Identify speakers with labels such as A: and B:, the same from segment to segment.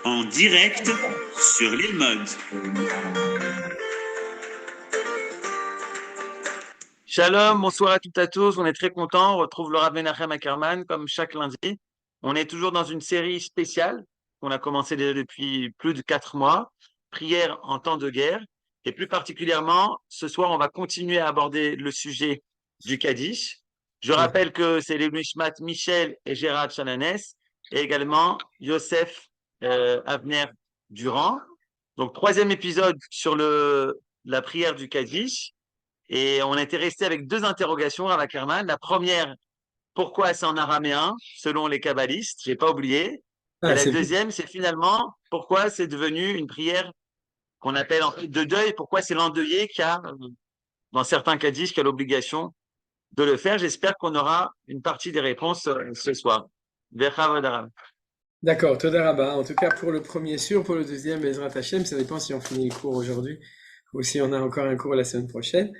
A: En direct sur l'île Mode.
B: Shalom, bonsoir à toutes et à tous. On est très contents. On retrouve Laura Menachem Ackerman comme chaque lundi. On est toujours dans une série spéciale qu'on a commencé déjà depuis plus de 4 mois, prière en temps de guerre. Et plus particulièrement, ce soir, on va continuer à aborder le sujet du Kaddish. Je rappelle que c'est les Nishmat Michel et Gérard Chananès et également Yosef Avner Durand. Donc, troisième épisode sur la prière du Kaddish. Et on était resté avec deux interrogations à Ackerman. La première, pourquoi c'est en araméen, selon les kabbalistes, j'ai pas oublié. Et la deuxième, c'est finalement pourquoi c'est devenu une prière qu'on appelle en fait de deuil, pourquoi c'est l'endeuillé qui a, dans certains kaddish, qui a l'obligation de le faire. J'espère qu'on aura une partie des réponses ce soir.
C: D'accord, Toda Rabba. En tout cas, pour le premier sûr, pour le deuxième, Bezrat Hashem, ça dépend si on finit le cours aujourd'hui ou si on a encore un cours la semaine prochaine.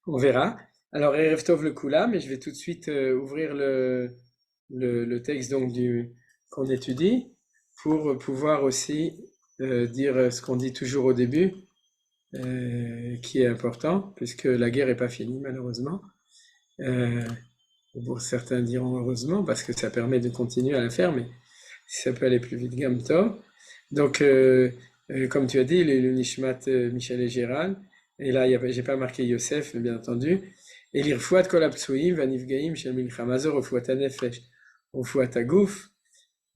C: On verra. Alors, Erev Tov le Kula, mais je vais tout de suite ouvrir le texte donc qu'on étudie pour pouvoir aussi dire ce qu'on dit toujours au début, qui est important, puisque la guerre n'est pas finie, malheureusement. Pour certains diront heureusement, parce que ça permet de continuer à la faire, mais si ça peut aller plus vite, Gam Tov. Donc, comme tu as dit, le Nishmat Michel et Gérald, et là, j'ai pas marqué Yosef, bien entendu. Et l'irfouat kol haptsuim vanifgaim shel milchama zo refuat hanefesh refuat haguf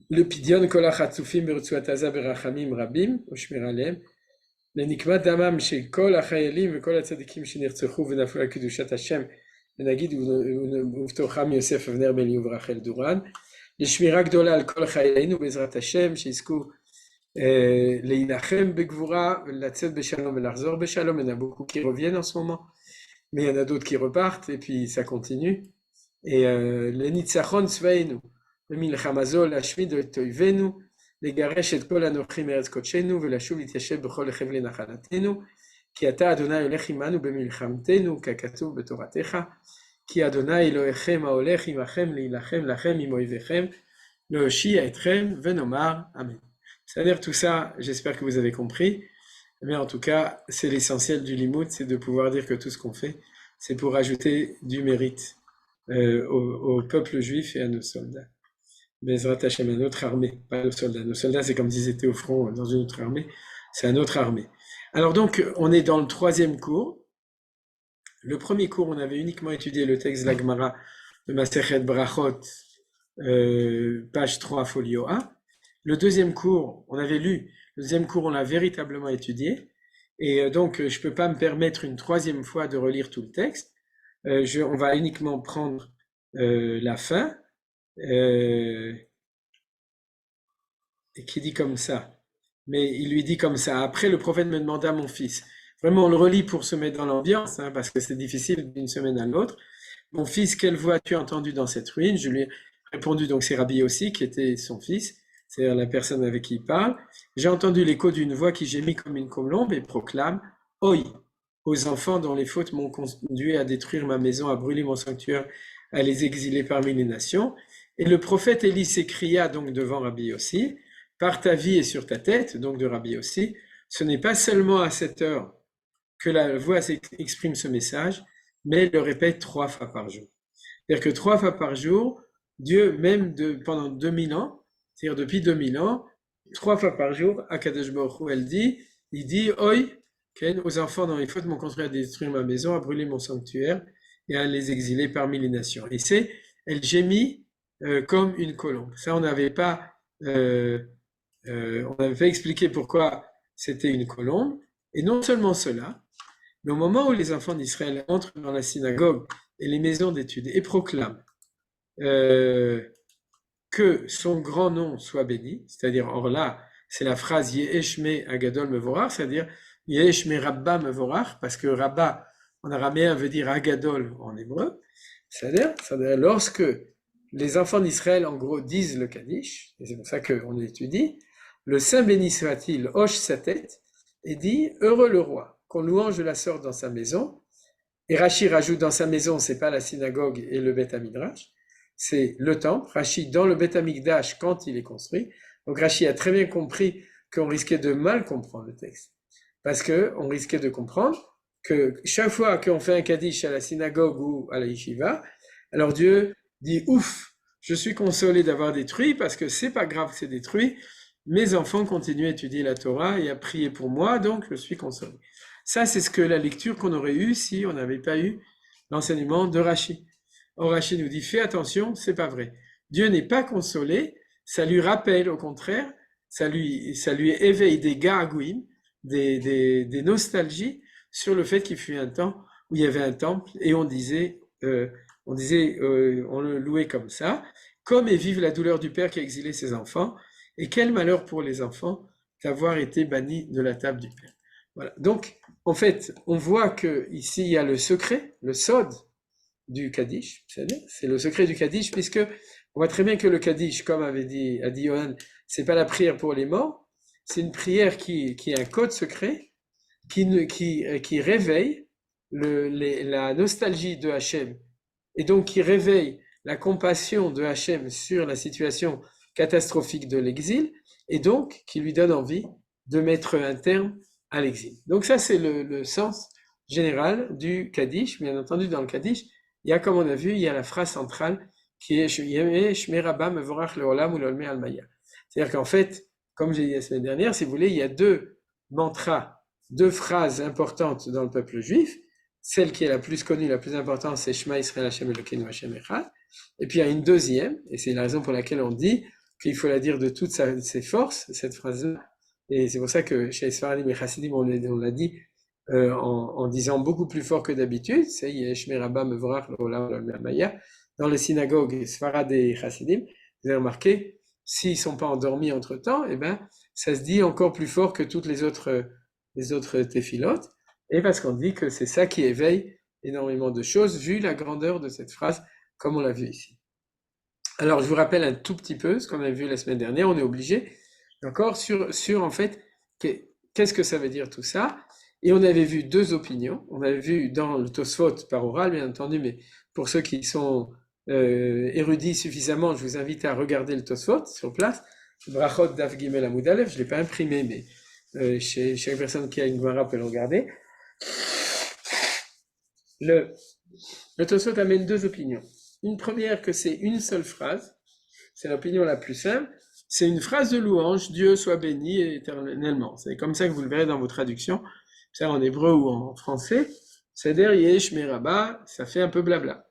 C: le pidyon kol hachatzufim bertzuat haza berachamim rabim ushmir alehem lenikmat damam shel kol hachayelim vekol hatzadikim shenirtzechu venaflu al kedushat Hashem ונגיד ובתוכם יוסף אבנר בן ליוב ורחל דורן לשמירה גדולה על כל חיינו בעזרת השם שיזכו להילחם בגבורה ולצאת בשלום ולחזור בשלום. Il y en a beaucoup qui reviennent en ce moment, mais il y en a d'autres qui repartent et puis ça continue. Et לניצחון צבאנו במלחמה זו להשמיד את אויבינו לגרש את כל הנוכחים מארץ קודשנו ולשוב להתיישב בכל חבלי נחלתנו כי אתה אדוני הולך עמנו במלחמתנו ככתוב בתורתך כי אדוני אלוהיכם ההולך עמכם להילחם לכם עם אויביכם להושיע אתכם ונאמר אמן. C'est-à-dire tout ça, j'espère que vous avez compris, mais en tout cas, c'est l'essentiel du limoud, c'est de pouvoir dire que tout ce qu'on fait, c'est pour ajouter du mérite au peuple juif et à nos soldats. Bezrat Hashem, à notre armée, pas nos soldats. Nos soldats, c'est comme s'ils étaient au front dans une autre armée, c'est à notre armée. Alors donc, on est dans le troisième cours. Le premier cours, on avait uniquement étudié le texte de la Gemara de Masechet Brachot, page 3, folio 1. Le deuxième cours, on avait lu, le deuxième cours, on l'a véritablement étudié, et donc je ne peux pas me permettre une troisième fois de relire tout le texte. On va uniquement prendre la fin, et qui dit comme ça. Mais il lui dit comme ça, après le prophète me demanda mon fils. Vraiment, on le relit pour se mettre dans l'ambiance, hein, parce que c'est difficile d'une semaine à l'autre. Mon fils, quelle voix as-tu entendu dans cette ruine? Je lui ai répondu, donc c'est Rabbi aussi, qui était son fils, c'est-à-dire la personne avec qui il parle. J'ai entendu l'écho d'une voix qui gémit comme une colombe et proclame « Oi !» aux enfants dont les fautes m'ont conduit à détruire ma maison, à brûler mon sanctuaire, à les exiler parmi les nations. Et le prophète Élie s'écria donc devant Rabbi aussi, par ta vie et sur ta tête, donc de Rabbi aussi, ce n'est pas seulement à cette heure que la voix exprime ce message, mais elle le répète 3 fois par jour. C'est-à-dire que 3 fois par jour, Dieu, même pendant 2000 ans, c'est-à-dire depuis 2000 ans, 3 fois par jour, Akadosh Baruch Hu, il dit « Oi !» aux enfants dont les fautes m'ont construit à détruire ma maison, à brûler mon sanctuaire et à les exiler parmi les nations. Et elle gémit comme une colombe. Ça, on n'avait pas expliqué pourquoi c'était une colombe. Et non seulement cela, mais au moment où les enfants d'Israël entrent dans la synagogue et les maisons d'études et proclament que son grand nom soit béni, c'est-à-dire, or là, c'est la phrase Yeheshme Agadol Mevorach, c'est-à-dire Yeheshme Rabba Mevorach, parce que Rabba en araméen veut dire Agadol en hébreu, c'est-à-dire lorsque les enfants d'Israël, en gros, disent le Kaddish, et c'est pour ça qu'on l'étudie, le Saint béni soit-il hoche sa tête et dit heureux le roi, qu'on louange de la sorte dans sa maison. Et Rashi rajoute dans sa maison, c'est pas la synagogue et le Beth Midrash, c'est le temple. Rashi dans le Beth Amikdash quand il est construit. Donc Rashi a très bien compris qu'on risquait de mal comprendre le texte. Parce qu'on risquait de comprendre que chaque fois qu'on fait un Kaddish à la synagogue ou à la yeshiva, alors Dieu dit ouf, je suis consolé d'avoir détruit parce que c'est pas grave que c'est détruit, mes enfants continuent à étudier la Torah et à prier pour moi, donc je suis consolé. Ça, c'est ce que la lecture qu'on aurait eue si on n'avait pas eu l'enseignement de Rashi. Or, Rashi nous dit, fais attention, c'est pas vrai. Dieu n'est pas consolé, ça lui rappelle, au contraire, ça lui éveille des gargouilles, des nostalgies sur le fait qu'il fut un temps où il y avait un temple et on le louait comme ça, comme et vive la douleur du père qui a exilé ses enfants, et quel malheur pour les enfants d'avoir été bannis de la table du père. Voilà. Donc, en fait, on voit que ici il y a le secret, le sod du Kaddish, c'est le secret du Kaddish, puisque on voit très bien que le Kaddish, comme a dit Yohan, c'est pas la prière pour les morts, c'est une prière qui a un code secret, qui réveille la nostalgie de Hachem, et donc qui réveille la compassion de Hachem sur la situation catastrophique de l'exil, et donc qui lui donne envie de mettre un terme à l'exil. Donc ça, c'est le sens général du Kaddish. Bien entendu, dans le Kaddish, il y a, comme on a vu, il y a la phrase centrale qui est Shmei Rabba Mevorach Leolam Ulolme Almaya. C'est-à-dire qu'en fait, comme j'ai dit la semaine dernière, si vous voulez, il y a deux mantras, deux phrases importantes dans le peuple juif. Celle qui est la plus connue, la plus importante, c'est Shema Yisrael Hashem Elokeinu Hashem Echad. Et puis il y a une deuxième, et c'est la raison pour laquelle on dit qu'il faut la dire de toutes ses forces, cette phrase-là. Et c'est pour ça que chez Sfaradim et Chassidim, on l'a dit en disant beaucoup plus fort que d'habitude, c'est Yeshmei Rabba Mevorach Leolam Maya. Dans les synagogues Sfarad et Chassidim, vous avez remarqué, s'ils ne sont pas endormis entre-temps, eh ben, ça se dit encore plus fort que toutes les autres téphilotes, et parce qu'on dit que c'est ça qui éveille énormément de choses, vu la grandeur de cette phrase, comme on l'a vu ici. Alors, je vous rappelle un tout petit peu ce qu'on a vu la semaine dernière, on est obligé, d'accord, sur en fait, qu'est-ce que ça veut dire tout ça? Et on avait vu deux opinions. On avait vu dans le Tosfot par oral, bien entendu, mais pour ceux qui sont érudits suffisamment, je vous invite à regarder le Tosfot sur place. Brachot Daf Gimel Amud Aleph, je ne l'ai pas imprimé, mais chez chaque personne qui a une Gemara peut le regarder. Le Tosfot amène deux opinions. Une première que c'est une seule phrase, c'est l'opinion la plus simple, c'est une phrase de louange, Dieu soit béni éternellement. C'est comme ça que vous le verrez dans vos traductions, c'est en hébreu ou en français. C'est-à-dire Yeshmei Rabba, ça fait un peu blabla.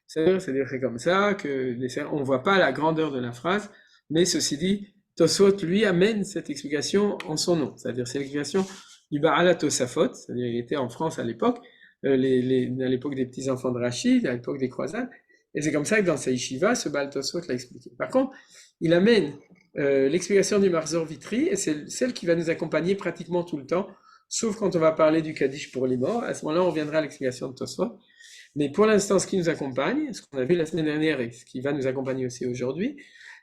C: C'est-à-dire c'est comme ça que on ne voit pas la grandeur de la phrase, mais ceci dit, Tosfot lui amène cette explication en son nom. C'est-à-dire c'est l'explication du Ba'ala Tosafot, c'est-à-dire il était en France à l'époque, à l'époque des petits enfants de Rachid, à l'époque des croisades, et c'est comme ça que dans sa yeshiva, ce Baal Tosfot l'a expliqué. Par contre, il amène l'explication du Marzor Vitri, et c'est celle qui va nous accompagner pratiquement tout le temps, sauf quand on va parler du Kaddish pour les morts. À ce moment-là, on reviendra à l'explication de Tosfot. Mais pour l'instant, ce qui nous accompagne, ce qu'on a vu la semaine dernière et ce qui va nous accompagner aussi aujourd'hui,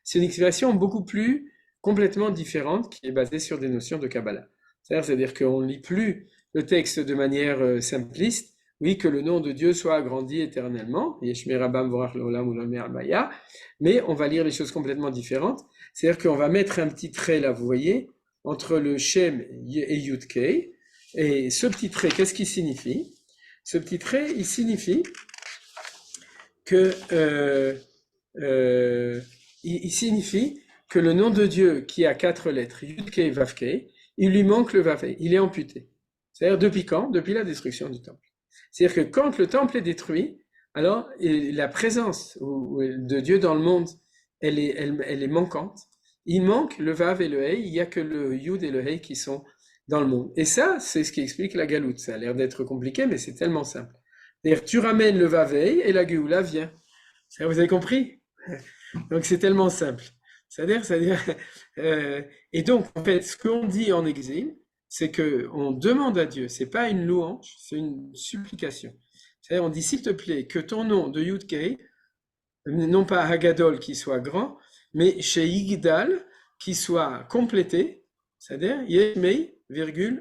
C: c'est une explication beaucoup plus complètement différente qui est basée sur des notions de Kabbalah. C'est-à-dire qu'on ne lit plus le texte de manière simpliste, oui, que le nom de Dieu soit agrandi éternellement, Yeshmei Rabba Mevorach Leolam Ulolme Almaya, mais on va lire les choses complètement différentes. C'est-à-dire qu'on va mettre un petit trait là, vous voyez, entre le Shem et Yud-Kei, et ce petit trait, qu'est-ce qu'il signifie? Ce petit trait, il signifie que il signifie que le nom de Dieu qui a 4 lettres, Yud-Kei, Vav-Kei, il lui manque le Vav, il est amputé. C'est-à-dire depuis quand? Depuis la destruction du temple. C'est-à-dire que quand le temple est détruit, alors la présence de Dieu dans le monde, elle est manquante. Il manque le Vav et le Hei, il n'y a que le Yud et le Hei qui sont dans le monde. Et ça, c'est ce qui explique la galoute. Ça a l'air d'être compliqué, mais c'est tellement simple. C'est-à-dire, tu ramènes le Vav et Hei et la Géoula vient. Vous avez compris? Donc c'est tellement simple. Et donc, en fait, ce qu'on dit en exil, c'est qu'on demande à Dieu, c'est pas une louange, c'est une supplication. C'est-à-dire, on dit, s'il te plaît, que ton nom de Yud-Kei, non pas Hagadol qui soit grand, mais chez Yigdal qui soit complété, c'est-à-dire Yeshmei,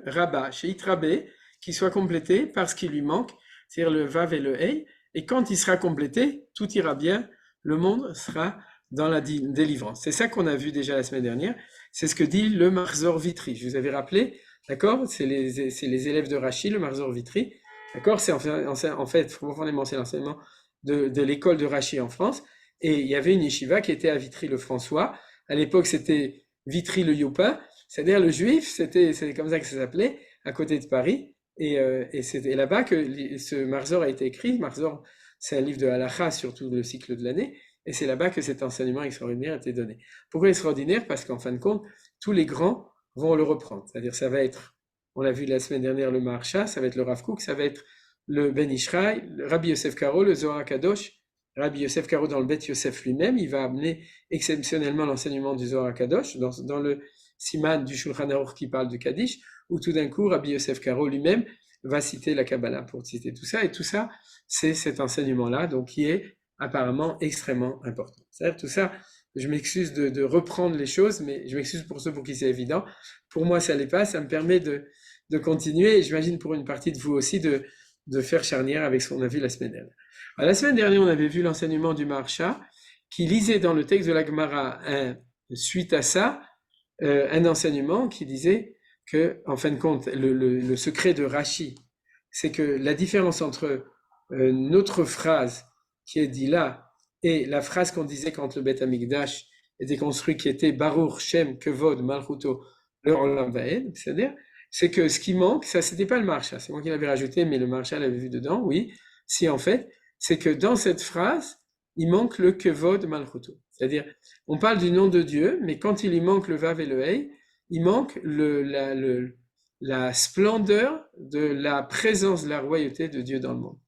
C: Rabba, chez Itrabé, qui soit complété parce qu'il lui manque, c'est-à-dire le Vav et le Hei, et quand il sera complété, tout ira bien, le monde sera dans la délivrance. C'est ça qu'on a vu déjà la semaine dernière. C'est ce que dit le Marzor Vitry. Je vous avais rappelé, d'accord? C'est les élèves de Rashi, le Marzor Vitry. D'accord? C'est en fait, profondément, c'est l'enseignement de l'école de Rashi en France. Et il y avait une yeshiva qui était à Vitry-le-François. À l'époque, c'était Vitry-le-Youpin. C'est-à-dire le juif, c'est comme ça que ça s'appelait, à côté de Paris. Et c'était là-bas que ce Marzor a été écrit. Marzor, c'est un livre de halakha sur tout le cycle de l'année. Et c'est là-bas que cet enseignement extraordinaire a été donné. Pourquoi extraordinaire? Parce qu'en fin de compte, tous les grands vont le reprendre. C'est-à-dire, ça va être, on l'a vu la semaine dernière, le Maharsha, ça va être le Rav Kook, ça va être le Ben Ishraï, le Rabbi Yosef Karo, le Zohar Kadosh. Rabbi Yosef Karo dans le Bet Yosef lui-même, il va amener exceptionnellement l'enseignement du Zohar Kadosh dans le Siman du Shulchan Aruch qui parle du Kaddish, où tout d'un coup, Rabbi Yosef Karo lui-même va citer la Kabbalah pour citer tout ça. Et tout ça, c'est cet enseignement-là, donc qui est apparemment extrêmement important. C'est-à-dire tout ça, je m'excuse de reprendre les choses, mais je m'excuse pour ceux pour qui c'est évident. Pour moi, ça l'est pas, ça me permet de continuer, et j'imagine pour une partie de vous aussi, de faire charnière avec ce qu'on a vu la semaine dernière. Alors, la semaine dernière, on avait vu l'enseignement du Maharsha, qui lisait dans le texte de la Gemara, suite à ça, un enseignement qui disait que, en fin de compte, le secret de Rashi, c'est que la différence entre notre phrase qui est dit là et la phrase qu'on disait quand le Beth Amikdash était construit, qui était Baruch Shem Kevod Malchuto le Olam Vaed, c'est-à-dire, c'est que ce qui manque, ça c'était pas le Maharsha, c'est moi qui l'avais rajouté, mais le Maharsha l'avait vu dedans, oui, si en fait, c'est que dans cette phrase, il manque le Kevod Malchuto. C'est-à-dire, on parle du nom de Dieu, mais quand il y manque le Vav et le Hey, il manque la splendeur de la présence de la royauté de Dieu dans le monde.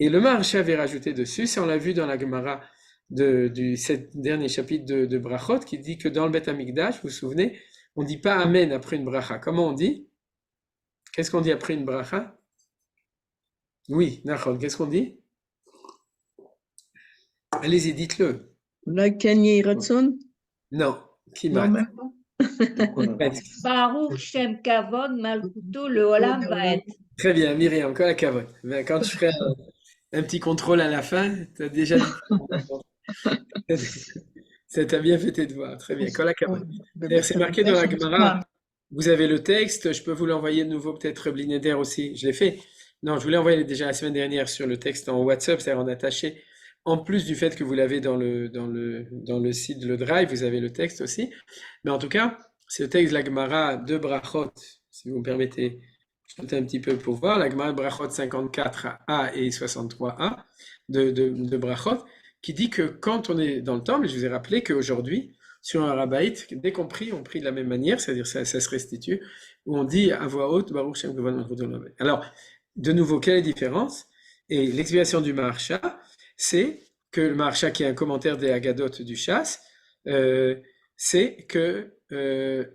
C: Et le Maharsha avait rajouté dessus, ça on l'a vu dans la Gemara du dernier chapitre de Brachot, qui dit que dans le Beth Amikdash, vous vous souvenez, on ne dit pas Amen après une bracha. Comment on dit? Qu'est-ce qu'on dit après une bracha? Oui, Nachon, qu'est-ce qu'on dit? Allez-y, dites-le.
D: La Kanye Ratson?
C: Non,
D: Non,
C: Kimat.
D: même pas.
C: Presque.
E: Baruch Shem Kavod Malchuto le Olam Vaed.
C: Très bien, Myriam, quand la cavote. Ben, quand je ferai un petit contrôle à la fin, tu as déjà dit. Ça t'a bien fait tes devoirs. Très bien, quand la cavote. D'ailleurs, c'est marqué dans la Gemara. Vous avez le texte, je peux vous l'envoyer de nouveau, peut-être Blinéder aussi. Je l'ai fait. Non, je vous l'ai envoyé déjà la semaine dernière sur le texte en WhatsApp, c'est-à-dire en attaché. En plus du fait que vous l'avez dans le site, le Drive, vous avez le texte aussi. Mais en tout cas, c'est le texte de la Gemara de Brachot, si vous me permettez, je note un petit peu pour voir, la Gemara de Brachot 54a et 63a de Brachot, qui dit que quand on est dans le temple, je vous ai rappelé qu'aujourd'hui, sur un rabaït, dès qu'on prie, on prie de la même manière, c'est-à-dire ça se restitue, où on dit à voix haute, Baruch Shem Kavod Malchuto Olam Vaed. Alors, de nouveau, quelle est la différence? Et l'explication du Maharsha, c'est que le Maharsha, qui est un commentaire des Haggadot du Shas, c'est que le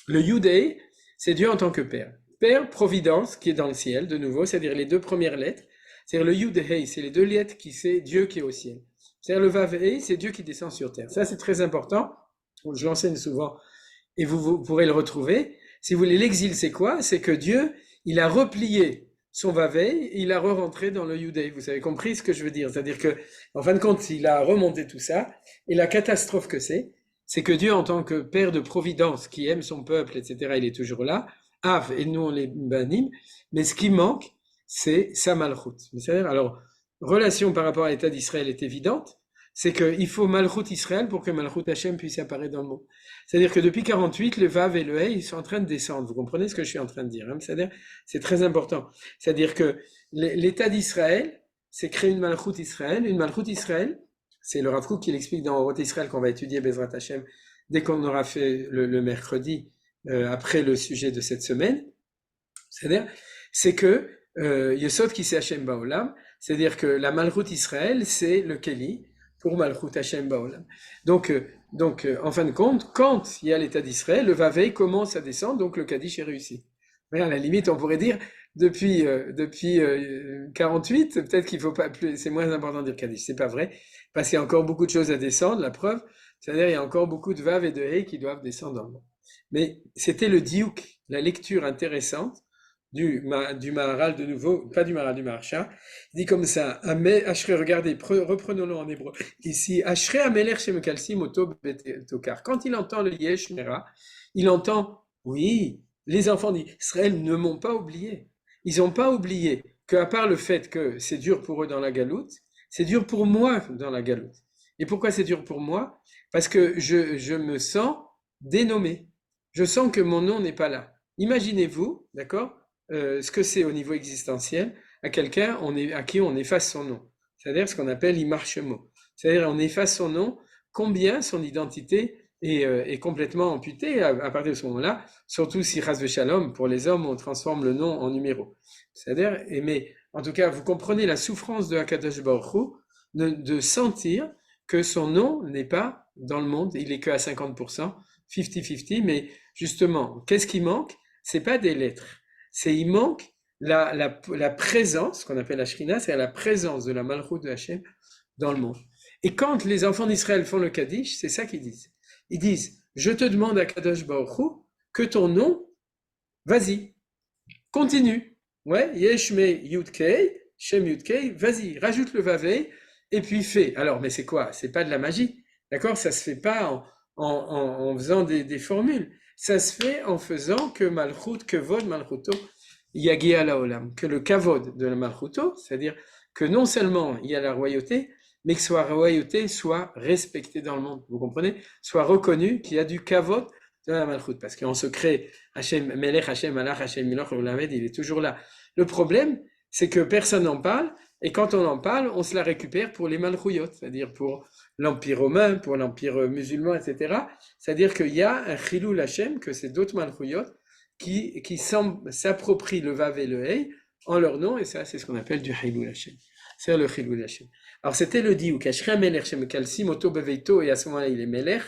C: Yudé, c'est Dieu en tant que Père. Père, providence, qui est dans le ciel, de nouveau, c'est-à-dire les deux premières lettres. C'est-à-dire le Yud-Hei, c'est les deux lettres qui c'est Dieu qui est au ciel. C'est-à-dire le Vav-Hei, c'est Dieu qui descend sur terre. Ça, c'est très important. Je l'enseigne souvent et vous pourrez le retrouver. Si vous voulez, l'exil, c'est quoi? C'est que Dieu, il a replié son Vav-Hei et il a re-rentré dans le Yud-Hei. Vous avez compris ce que je veux dire? C'est-à-dire que, en fin de compte, il a remonté tout ça. Et la catastrophe que c'est que Dieu, en tant que Père de providence, qui aime son peuple, etc., il est toujours là. Av, et nous on les banim, mais ce qui manque, c'est sa malchut. C'est-à-dire, alors, relation par rapport à l'État d'Israël est évidente, c'est qu'il faut malchut Israël pour que malchut Hashem puisse apparaître dans le monde. C'est-à-dire que depuis 48, le Vav et le Hey, ils sont en train de descendre. Vous comprenez ce que je suis en train de dire, hein? C'est-à-dire, c'est très important. C'est-à-dire que l'État d'Israël, c'est créer une malchut Israël. Une malchut Israël, c'est le Rav Kook qui l'explique dans Orot Israël qu'on va étudier Bezrat Hashem dès qu'on aura fait le mercredi, après le sujet de cette semaine, c'est-à-dire, c'est que Yesod qui c'est Hashem Baolam, c'est-à-dire que la Malchut Israël, c'est le Keli pour Malchut Hashem Baolam. Donc, en fin de compte, quand il y a l'État d'Israël, le Vavei commence à descendre, donc le Kaddish est réussi. Mais à la limite, on pourrait dire, depuis 48, peut-être qu'il faut pas plus, c'est moins important de dire Kaddish. C'est pas vrai, parce qu'il y a encore beaucoup de choses à descendre, la preuve, c'est-à-dire il y a encore beaucoup de Vav et de Hey qui doivent descendre dans le monde. Mais c'était le diouk, la lecture intéressante du Maharal de nouveau, pas du Maharal, du Maharsha. Il dit comme ça, Ashrei, regardez, reprenons-le en hébreu. Ici, Ashrei Amelech Shemekalsim Oto Betokar. Quand il entend le Yesh Mera, il entend, oui, les enfants d'Israël ne m'ont pas oublié. Ils n'ont pas oublié qu'à part le fait que c'est dur pour eux dans la galoute, c'est dur pour moi dans la galoute. Et pourquoi c'est dur pour moi? Parce que je me sens dénommé. Je sens que mon nom n'est pas là. Imaginez-vous, d'accord, ce que c'est au niveau existentiel, à quelqu'un à qui on efface son nom. C'est-à-dire ce qu'on appelle imarchemo. C'est-à-dire on efface son nom, combien son identité est complètement amputée à partir de ce moment-là, surtout si Chas Shalom, pour les hommes, on transforme le nom en numéro. C'est-à-dire, mais en tout cas, vous comprenez la souffrance de Hakadosh Baruch Hu de sentir que son nom n'est pas dans le monde, il est que à 50%, 50-50, mais justement, qu'est-ce qui manque? C'est pas des lettres, il manque la présence, qu'on appelle la Shrina, c'est la présence de la Malchut de Hachem dans le monde. Et quand les enfants d'Israël font le Kaddish, c'est ça qu'ils disent. Ils disent, je te demande à Kadosh Baruch Hu que ton nom, vas-y, continue. Ouais, Yeshme Yudkei, Shem Yudkei, vas-y, rajoute le Vavei, et puis fais. Alors, mais c'est quoi? C'est pas de la magie, d'accord? Ça se fait pas en faisant des formules. Ça se fait en faisant que Malchut, Kevod Malchuto, Yagi ala Olam, que le Kavod de la Malchuto, c'est-à-dire que non seulement il y a la royauté, mais que la royauté soit respectée dans le monde, vous comprenez? Soit reconnu qu'il y a du Kavod de la Malchut, parce qu'en secret, Hachem Melech, Hachem Malach, Hachem Miloch, Olamed, il est toujours là. Le problème, c'est que personne n'en parle, et quand on en parle, on se la récupère pour les Malchuyot, c'est-à-dire pour l'Empire romain, pour l'Empire musulman, etc. C'est-à-dire qu'il y a un Chilul Hachem, que c'est d'autres Malchuyot, qui s'approprient le Vav et le Hey en leur nom, et ça, c'est ce qu'on appelle du Chilul Hachem. C'est le Chilul Hachem. Alors, c'était le Diouk, Ashrei Melech Shemekalsim Oto Beveito, et à ce moment-là, il est Melech,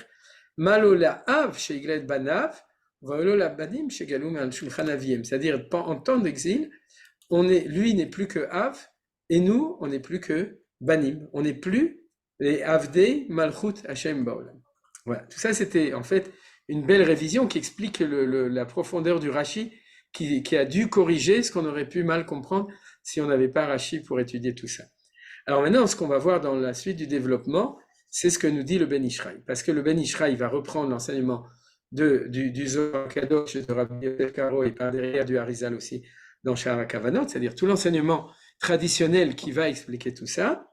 C: Malola Av Sheiglet Banav, Vaolola Badim Shegalum al Shulchan Aviem. C'est-à-dire, en temps d'exil, lui n'est plus que Av, et nous, on n'est plus que Banim. On n'est plus les Avdei Malchut Hashem Baolam. Voilà. Tout ça, c'était en fait une belle révision qui explique la profondeur du Rashi, qui a dû corriger ce qu'on aurait pu mal comprendre si on n'avait pas Rashi pour étudier tout ça. Alors maintenant, ce qu'on va voir dans la suite du développement, c'est ce que nous dit le Ben Ishraï. Parce que le Ben Ishraï va reprendre l'enseignement du Zohar Kadosh de Rabbi Yosef Karo et par derrière du Harizal aussi dans Sha'ar HaKavanot, c'est-à-dire tout l'enseignement traditionnel qui va expliquer tout ça.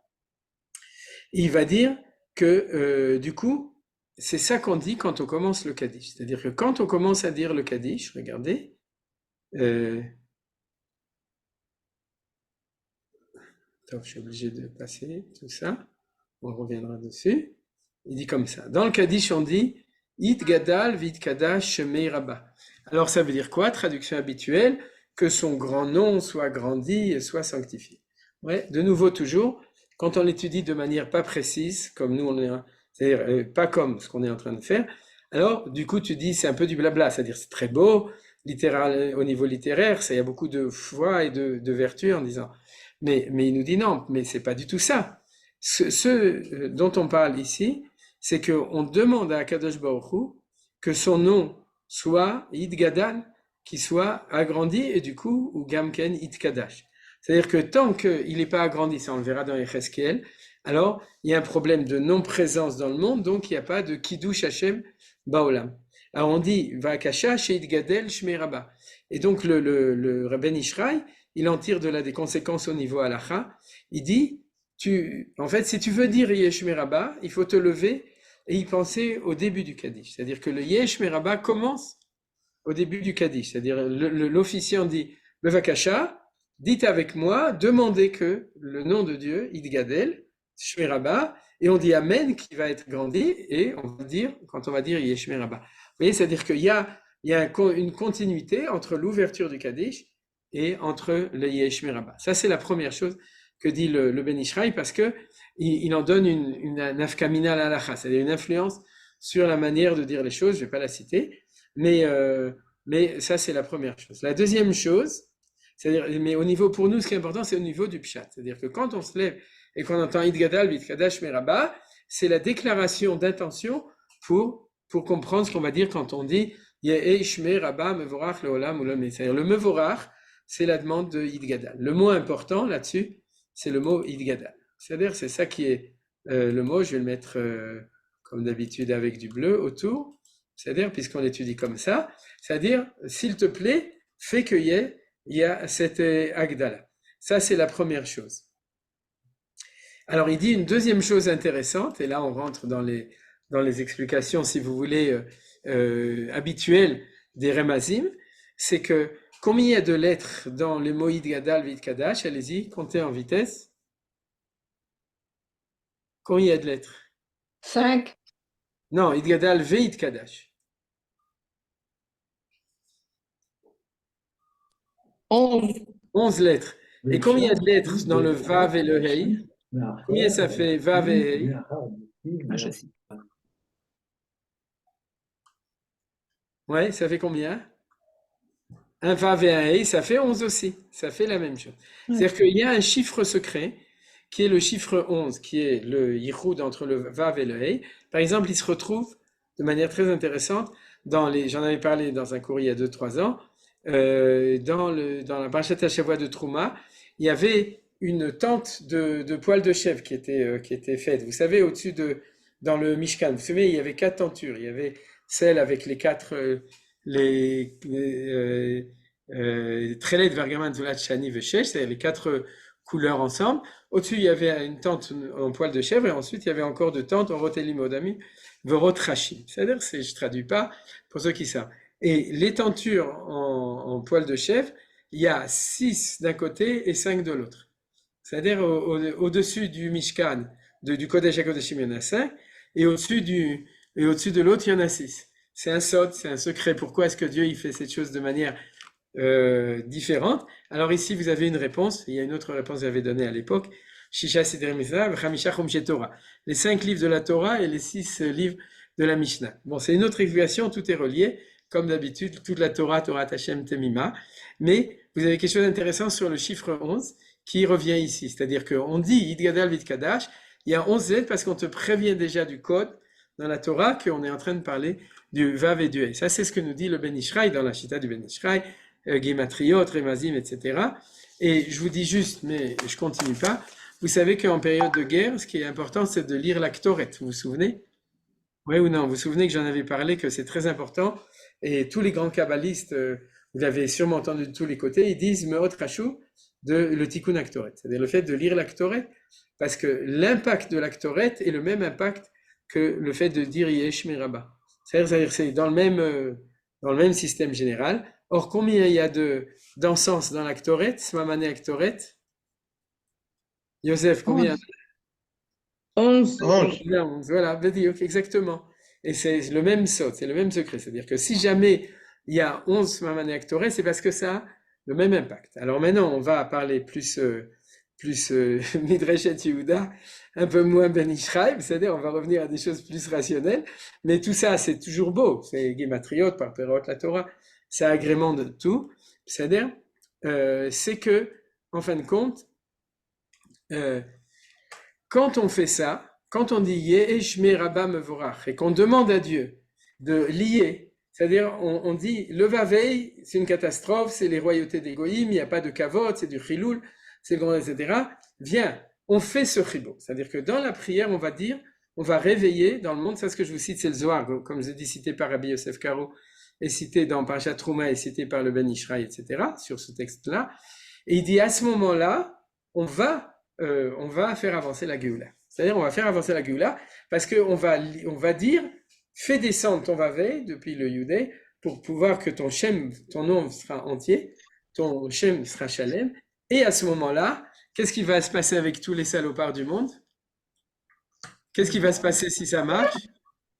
C: Il va dire que du coup, c'est ça qu'on dit quand on commence le Kaddish. C'est-à-dire que quand on commence à dire le Kaddish, regardez, je suis obligé de passer tout ça, on reviendra dessus. Il dit comme ça. Dans le Kaddish, on dit It Gadal Vit Kadash Shemei Rabba. Alors ça veut dire quoi? Traduction habituelle, que son grand nom soit grandi et soit sanctifié. Ouais, de nouveau toujours, quand on l'étudie de manière pas précise, comme nous on est, c'est-à-dire pas comme ce qu'on est en train de faire, alors du coup tu dis c'est un peu du blabla, c'est-à-dire c'est très beau, littéral, au niveau littéraire, ça y a beaucoup de foi et de vertu en disant, mais il nous dit non, mais c'est pas du tout ça. Ce dont on parle ici, c'est qu'on demande à Akadosh Baruch Hu que son nom soit Yidgadan, qui soit agrandi, et du coup, ou Gamken Itkadash. C'est-à-dire que tant qu'il n'est pas agrandi, ça on le verra dans Yecheskel, alors il y a un problème de non-présence dans le monde, donc il n'y a pas de Kiddush Hashem Baolam. Alors on dit Vakasha Sheit Gadel Shmei Rabba. Et donc le Ben Ishraï, il en tire de là des conséquences au niveau halacha. Il dit, en fait, si tu veux dire Yeshmei Rabba, il faut te lever et y penser au début du Kaddish. C'est-à-dire que le Yeshmei Rabba commence au début du Kaddish. C'est-à-dire l'officiant dit Bevakasha, dites avec moi, demandez que le nom de Dieu, Idgadel, Shmei Rabba, et on dit Amen qui va être grandi, et on va dire, quand on va dire Yeshmei Rabba. Vous voyez, c'est-à-dire qu'il y a une continuité entre l'ouverture du Kaddish et entre le Yeshmei Rabba. Ça, c'est la première chose que dit le Ben Ishraï, parce que il en donne une nafkamina l'alacha, c'est-à-dire une influence sur la manière de dire les choses. Je vais pas la citer, mais ça, c'est la première chose. La deuxième chose, c'est-à-dire, mais au niveau, pour nous, ce qui est important, c'est au niveau du pshat. C'est-à-dire que quand on se lève et qu'on entend Idgadal, Vidkadash, Meraba, c'est la déclaration d'intention pour comprendre ce qu'on va dire quand on dit Ye'ei Shmei Rabba Mevorach Leolam Olam. C'est-à-dire le Mevorach, c'est la demande de Idgadal. Le mot important là-dessus, c'est le mot Idgadal. C'est-à-dire, c'est ça qui est le mot, je vais le mettre comme d'habitude avec du bleu autour. C'est-à-dire, puisqu'on l'étudie comme ça, c'est-à-dire, s'il te plaît, fais qu'il y a cette Agdala. Ça, c'est la première chose. Alors, il dit une deuxième chose intéressante, et là, on rentre dans les explications, si vous voulez, habituelles des Remazim, c'est que combien il y a de lettres dans le mot Idgadal, Vidkadash? Allez-y, comptez en vitesse. Combien il y a de lettres?
E: 5.
C: Non, Idgadal, Vidkadash.
E: 11.
C: 11 lettres. Et combien il y a de lettres dans le Vav et le Hei? Combien ça fait Vav et Hei? Ouais, ça fait combien? Un Vav et un Hei, ça fait 11 aussi. Ça fait la même chose. C'est-à-dire qu'il y a un chiffre secret qui est le chiffre 11, qui est le yichud entre le Vav et le Hei. Par exemple, il se retrouve de manière très intéressante j'en avais parlé dans un cours il y a 2-3 ans, dans la Parashat Hashavua de Trouma, il y avait une tente de poils de chèvre qui était faite. Vous savez, au-dessus dans le Mishkan, vous savez, il y avait 4 tentures. Il y avait celle avec les 4 Tchelet, Vergaman, Zulat, Shani, Veshesh, c'est-à-dire les 4 couleurs ensemble. Au-dessus, il y avait une tente en poil de chèvre, et ensuite, il y avait encore 2 tentes en Rotelim Odami, Verot Rachim. C'est-à-dire, je traduis pas pour ceux qui savent. Et les tentures en poil de chèvre, il y a 6 d'un côté et 5 de l'autre. C'est-à-dire, au-dessus du Mishkan, du Kodesh HaKodeshim, il y en a 5, et au-dessus de l'autre, il y en a 6. C'est un sod, c'est un secret. Pourquoi est-ce que Dieu il fait cette chose de manière différente? Alors ici, vous avez une réponse. Il y a une autre réponse que j'avais donnée à l'époque. Shisha Sidrei Mitzvah, Chamisha Chumshe Torah. Les 5 livres de la Torah et les 6 livres de la Mishnah. Bon, c'est une autre explication, tout est relié. Comme d'habitude, toute la Torah, Torah Hashem Temima. Mais vous avez quelque chose d'intéressant sur le chiffre 11 qui revient ici. C'est-à-dire qu'on dit Idgadal Vidkadash, il y a 11 lettres parce qu'on te prévient déjà du code dans la Torah qu'on est en train de parler du Vav et du Hei. Ça, c'est ce que nous dit le Ben Ishraï dans la Chita du Ben Ishraï, Gematriot, Remazim, etc. Et je vous dis juste, mais je continue pas, vous savez qu'en période de guerre, ce qui est important, c'est de lire la Ktoret. Vous vous souvenez? Oui ou non? Vous vous souvenez que j'en avais parlé, que c'est très important. Et tous les grands kabbalistes, vous l'avez sûrement entendu de tous les côtés, ils disent Meot Rachou de le Tikkun Aktoret. C'est-à-dire le fait de lire la Ktoret, parce que l'impact de la Ktoret est le même impact que le fait de dire Yesh Meraba. C'est-à-dire que c'est dans le même système général. Or, combien il y a d'encens dans la Ktoret, Smamane Aktoret? Yosef, combien?
D: 11.
C: 11, voilà, Bediok, exactement. Et c'est le même sot, c'est le même secret. C'est-à-dire que si jamais il y a 11 Mamane Aktoré, c'est parce que ça a le même impact. Alors maintenant, on va parler plus Midreshet Yehuda, un peu moins Ben Ishraï, c'est-à-dire on va revenir à des choses plus rationnelles. Mais tout ça, c'est toujours beau. C'est Gematriot, par Perot, la Torah, c'est agrément de tout. C'est-à-dire, c'est que, en fin de compte, quand on fait ça, quand on dit Yesh Meraba Mevorach et qu'on demande à Dieu de lier, c'est-à-dire on dit le Vavei, c'est une catastrophe, c'est les royautés des Goïm, il n'y a pas de Kavod, c'est du Chiloul, c'est le grand, etc. Viens, on fait ce Chibo. C'est-à-dire que dans la prière, on va dire, on va réveiller dans le monde, ça ce que je vous cite, c'est le Zohar, comme je dis, cité par Rabbi Yosef Karo, et cité dans Parashat Trouma, et cité par le Ben Ishraï, etc., sur ce texte-là. Et il dit à ce moment-là, on va faire avancer la Géoula. C'est-à-dire, on va faire avancer la Géoula parce qu'on va dire, fais descendre ton Vavé depuis le Yudé pour pouvoir que ton Shem, ton nom sera entier, ton Shem sera Shalem. Et à ce moment-là, qu'est-ce qui va se passer avec tous les salopards du monde? Qu'est-ce qui va se passer si ça marche?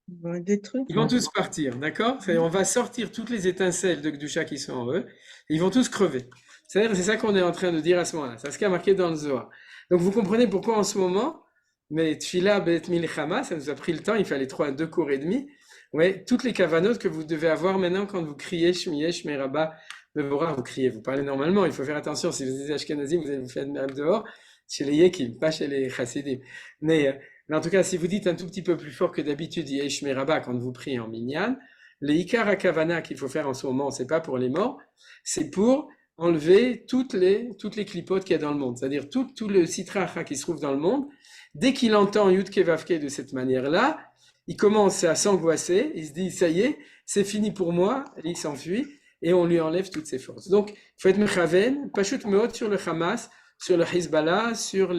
C: Ils vont tous partir, d'accord? C'est-à-dire, on va sortir toutes les étincelles de Gdusha qui sont en eux, et ils vont tous crever. C'est-à-dire, c'est ça qu'on est en train de dire à ce moment-là. C'est ce qui est marqué dans le Zohar. Donc, vous comprenez pourquoi en ce moment, mais Tfila Bet Milchama, ça nous a pris le temps, il fallait 2 cours et demi. Ouais, toutes les kavanotes que vous devez avoir maintenant quand vous criez Shmiyesh Meraba Mevorach, vous criez, vous parlez normalement, il faut faire attention, si vous êtes Ashkenazim, vous allez vous faire mal dehors, chez les Yekim, pas chez les Chassidim. Mais en tout cas, si vous dites un tout petit peu plus fort que d'habitude Yesh Meraba quand vous priez en Minyan, les Ikar Kavana qu'il faut faire en ce moment, c'est pas pour les morts, c'est pour enlever toutes les clipotes qu'il y a dans le monde, c'est-à-dire tout le sitra achra qui se trouve dans le monde. Dès qu'il entend Yudke Vavke de cette manière-là, il commence à s'angoisser, il se dit ça y est, c'est fini pour moi, et il s'enfuit, et on lui enlève toutes ses forces. Donc, il faut être mechaven, pashut meot sur le Hamas, sur le Hezbollah, sur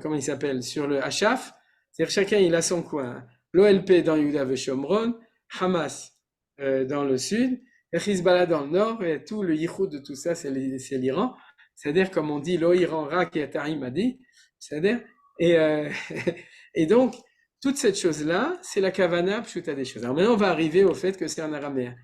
C: comment il s'appelle, sur le Hachaf, c'est-à-dire chacun il a son coin. L'OLP dans Yehuda Veshomron, Hamas dans le sud, et Hezbollah dans le nord, et tout le yichud de tout ça, c'est l'Iran. C'est-à-dire, comme on dit, lo Iran ra qui Atarim a dit, c'est-à-dire, et donc, toute cette chose-là, c'est la kavana pshuta des choses. Alors maintenant, on va arriver au fait que c'est en araméen.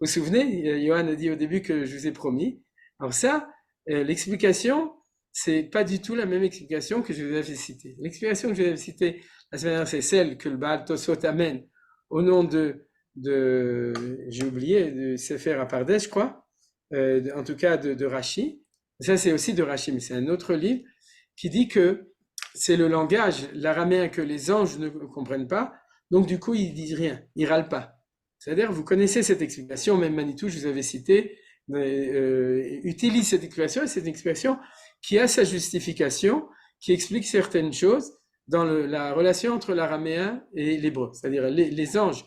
C: Vous vous souvenez, Johan a dit au début que je vous ai promis. Alors ça, l'explication, c'est pas du tout la même explication que je vous avais citée. L'explication que je vous avais citée la semaine dernière, c'est celle que le Baal Tosot amène au nom j'ai oublié, de Sefer Apardesh, je crois, en tout cas de Rashi. Ça, c'est aussi de Rashi, mais c'est un autre livre qui dit que c'est le langage, l'araméen, que les anges ne comprennent pas, donc du coup, ils disent rien, ils râlent pas. C'est-à-dire, vous connaissez cette explication, même Manitou, je vous avais cité, utilise cette explication, et c'est une explication qui a sa justification, qui explique certaines choses dans la relation entre l'araméen et l'hébreu. C'est-à-dire, les anges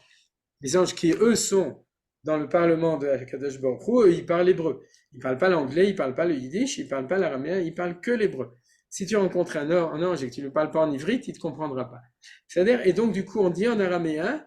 C: qui, eux, sont dans le parlement de Kadosh Baruch Hu, ils parlent hébreu. Ils parlent pas l'anglais, ils parlent pas le yiddish, ils parlent pas l'araméen, ils parlent que l'hébreu. Si tu rencontres un ange et que tu ne parles pas en ivrite, il ne te comprendra pas. C'est-à-dire, et donc du coup, on dit en araméen,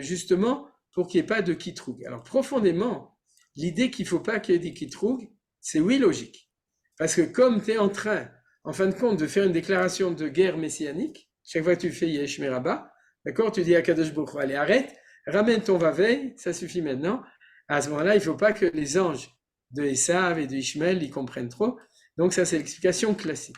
C: justement, pour qu'il n'y ait pas de kitroug. Alors profondément, l'idée qu'il ne faut pas qu'il y ait des kitroug, c'est oui logique. Parce que comme tu es en train, en fin de compte, de faire une déclaration de guerre messianique, chaque fois que tu fais Yesh Meraba, d'accord, tu dis à Kadosh Baruch Hu, allez, arrête, ramène ton vaveille, ça suffit maintenant. À ce moment-là, il ne faut pas que les anges de Esav et de Ishmael y comprennent trop. Donc ça, c'est l'explication classique.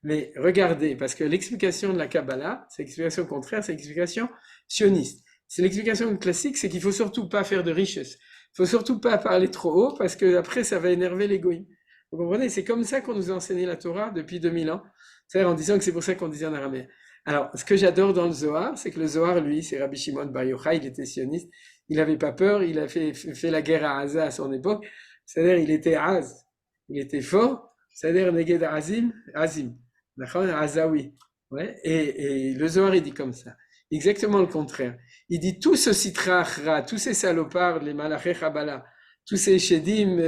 C: Mais regardez, parce que l'explication de la Kabbalah, c'est l'explication contraire, c'est l'explication sioniste. C'est l'explication classique, c'est qu'il faut surtout pas faire de richesse. Il faut surtout pas parler trop haut, parce que après, ça va énerver les goïms. Vous comprenez? C'est comme ça qu'on nous a enseigné la Torah depuis 2000 ans. C'est-à-dire en disant que c'est pour ça qu'on disait en araméen. Alors, ce que j'adore dans le Zohar, c'est que le Zohar, lui, c'est Rabbi Shimon Bar Yochai, il était sioniste, il n'avait pas peur, il a fait la guerre à Haza à son époque. C'est-à-dire, il était Az, il était fort. C'est-à-dire Neged Azim, Azawi. Ouais, et le Zohar, il dit comme ça. Exactement le contraire. Il dit tout ce Sitra Achra, tous ces salopards, les Malaché Chabala, tous ces Shedim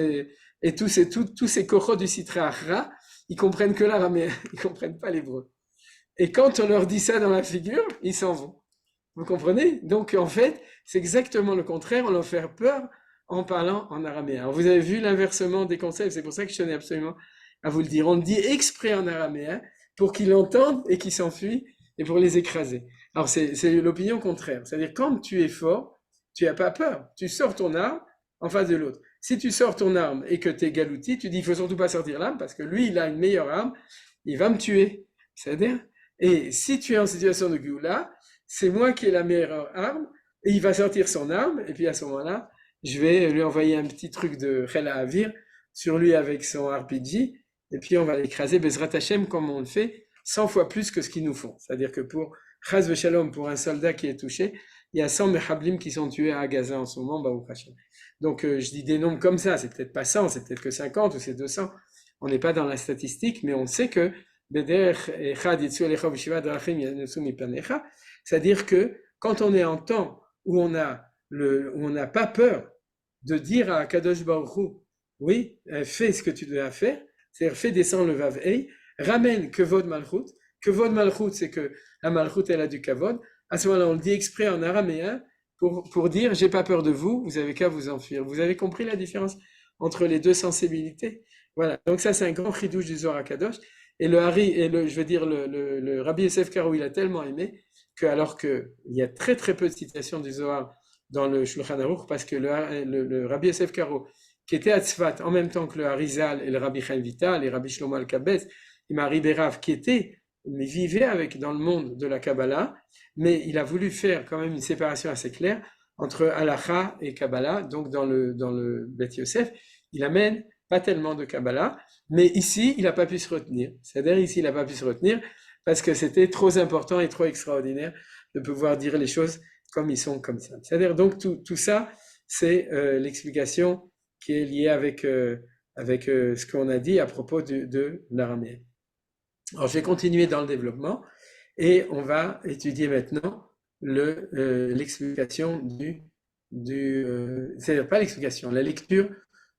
C: et tous ces kochot du Sitra Achra, ils comprennent que l'araméen, ils comprennent pas l'hébreu. Et quand on leur dit ça dans la figure, ils s'en vont. Vous comprenez? Donc en fait, c'est exactement le contraire, on leur fait peur en parlant en araméen. Alors, vous avez vu l'inversement des concepts, c'est pour ça que je tenais absolument à vous le dire. On le dit exprès en araméen pour qu'ils l'entendent et qu'ils s'enfuient et pour les écraser. Alors c'est l'opinion contraire. C'est-à-dire quand tu es fort, tu n'as pas peur. Tu sors ton arme en face de l'autre. Si tu sors ton arme et que tu es galouti, tu dis il faut surtout pas sortir l'arme parce que lui il a une meilleure arme, il va me tuer. C'est-à-dire, et si tu es en situation de Géoula, c'est moi qui ai la meilleure arme et il va sortir son arme et puis à ce moment-là, je vais lui envoyer un petit truc de Khela Avir sur lui avec son RPG. Et puis on va l'écraser Bezrat Hashem comme on le fait 100 fois plus que ce qu'ils nous font. C'est-à-dire que pour Chaz Veshalom, pour un soldat qui est touché, il y a 100 Mehablim qui sont tués à Gaza en ce moment, Baruch Hashem. Donc je dis des nombres comme ça, c'est peut-être pas 100, c'est peut-être que 50 ou c'est 200. On n'est pas dans la statistique, mais on sait que c'est-à-dire que quand on est en temps où on n'a pas peur de dire à Kadosh Baruch Hu, oui, fais ce que tu dois faire, c'est-à-dire fais descendre le Vav-Ei, ramène Kevod Malchut. Kevod Malchut, c'est que la Malchut, elle a du Kavod. À ce moment-là, on le dit exprès en araméen pour dire, j'ai pas peur de vous, vous avez qu'à vous enfuir. Vous avez compris la différence entre les deux sensibilités? Voilà. Donc ça, c'est un grand chidouche du Zohar Kadosh. Et le Rabbi Yosef Karo, il a tellement aimé que, alors qu'il y a très très peu de citations du Zohar dans le Shulchan Aruch, parce que le Rabbi Yosef Karo, qui était à Tzfat en même temps que le Harizal et le Rabbi Chaim Vital et Rabbi Shlomo Al-Kabetz et Marie Berav, qui vivaient dans le monde de la Kabbalah, mais il a voulu faire quand même une séparation assez claire entre Halacha et Kabbalah. Donc dans le Beth Yosef, il amène pas tellement de Kabbalah, mais ici, il n'a pas pu se retenir. C'est-à-dire ici, il n'a pas pu se retenir parce que c'était trop important et trop extraordinaire de pouvoir dire les choses comme ils sont comme ça. C'est-à-dire donc tout ça, c'est l'explication qui est lié avec ce qu'on a dit à propos de l'araméen. Alors, je vais continuer dans le développement et on va étudier maintenant l'explication c'est-à-dire pas l'explication, la lecture